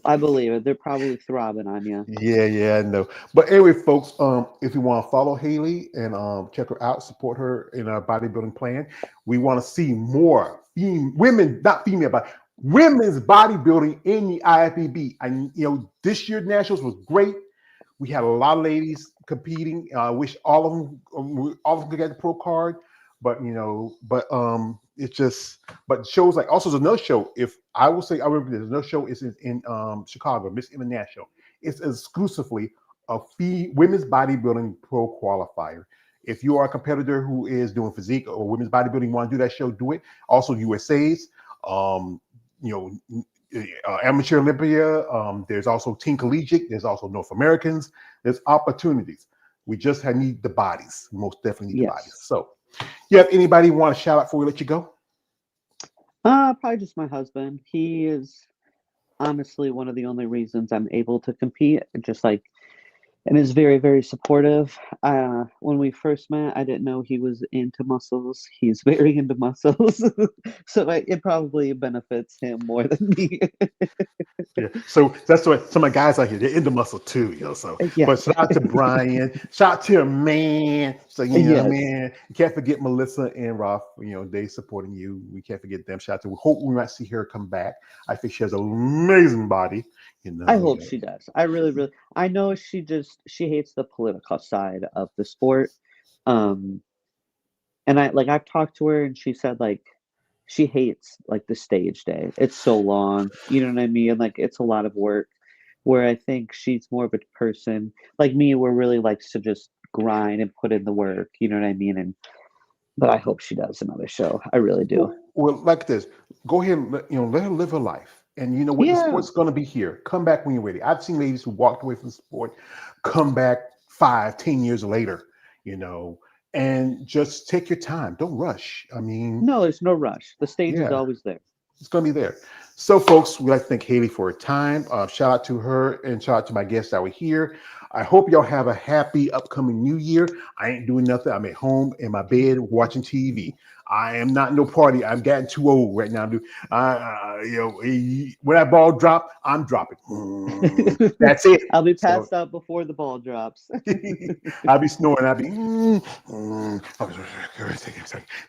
I believe it. They're probably throbbing on you. Yeah, I know. But anyway, folks, if you want to follow Haley and check her out, support her in our bodybuilding plan, we want to see more women, not female, but women's bodybuilding in the IFBB. And this year Nationals was great. We had a lot of ladies competing. I wish all of them could get the pro card. but it's just, but shows like, also there's another show. If I will say, I remember there's another show is in Chicago, Miss International. It's exclusively a women's bodybuilding pro qualifier. If you are a competitor who is doing physique or women's bodybuilding, want to do that show, do it. Also USA's, um, amateur Olympia. There's also Team Collegiate. There's also North Americans. There's opportunities. We just need the bodies. Most definitely need the bodies. So, you have anybody you want to shout out before we let you go? Probably just my husband. He is honestly one of the only reasons I'm able to compete. Just like, and is very, very supportive. When we first met, I didn't know he was into muscles. He's very into muscles, so it probably benefits him more than me. Yeah, so that's what some of the guys out here, they're into muscle too, So, Yeah. But shout out to Brian, shout out to your man. So Yes. man, you can't forget Melissa and Ralph. They supporting you. We can't forget them. Shout out to. We hope we might see her come back. I think she has an amazing body. I hope she does. I really, I know she hates the political side of the sport. And I've talked to her and she said like she hates like the stage day. It's so long, you know what I mean? Like it's a lot of work. Where I think she's more of a person like me, where really likes to just grind and put in the work, you know what I mean? But I hope she does another show. I really do. Well, like this, go ahead and let her live her life. And you know what? The sport's going to be here. Come back when you're ready. I've seen ladies who walked away from the sport, come back 5-10 years later, and just take your time. Don't rush. I mean, no, there's no rush. The stage is always there. It's going to be there. So, folks, we'd like to thank Haley for her time. Shout out to her and shout out to my guests that were here. I hope y'all have a happy upcoming new year. I ain't doing nothing. I'm at home in my bed watching TV. I am not no party. I've gotten too old right now. When that ball drop, I'm dropping. That's it. I'll be passed out before the ball drops. I'll be snoring. I'll be.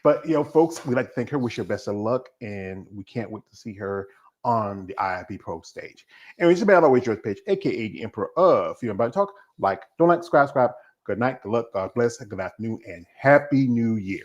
But folks, we'd like to thank her. Wish her best of luck, and we can't wait to see her on the IFB Pro stage. And it's about Always George Page, aka the Emperor of Female Body Talk. Don't like, subscribe. Good night, good luck, God bless, good afternoon, and Happy New Year.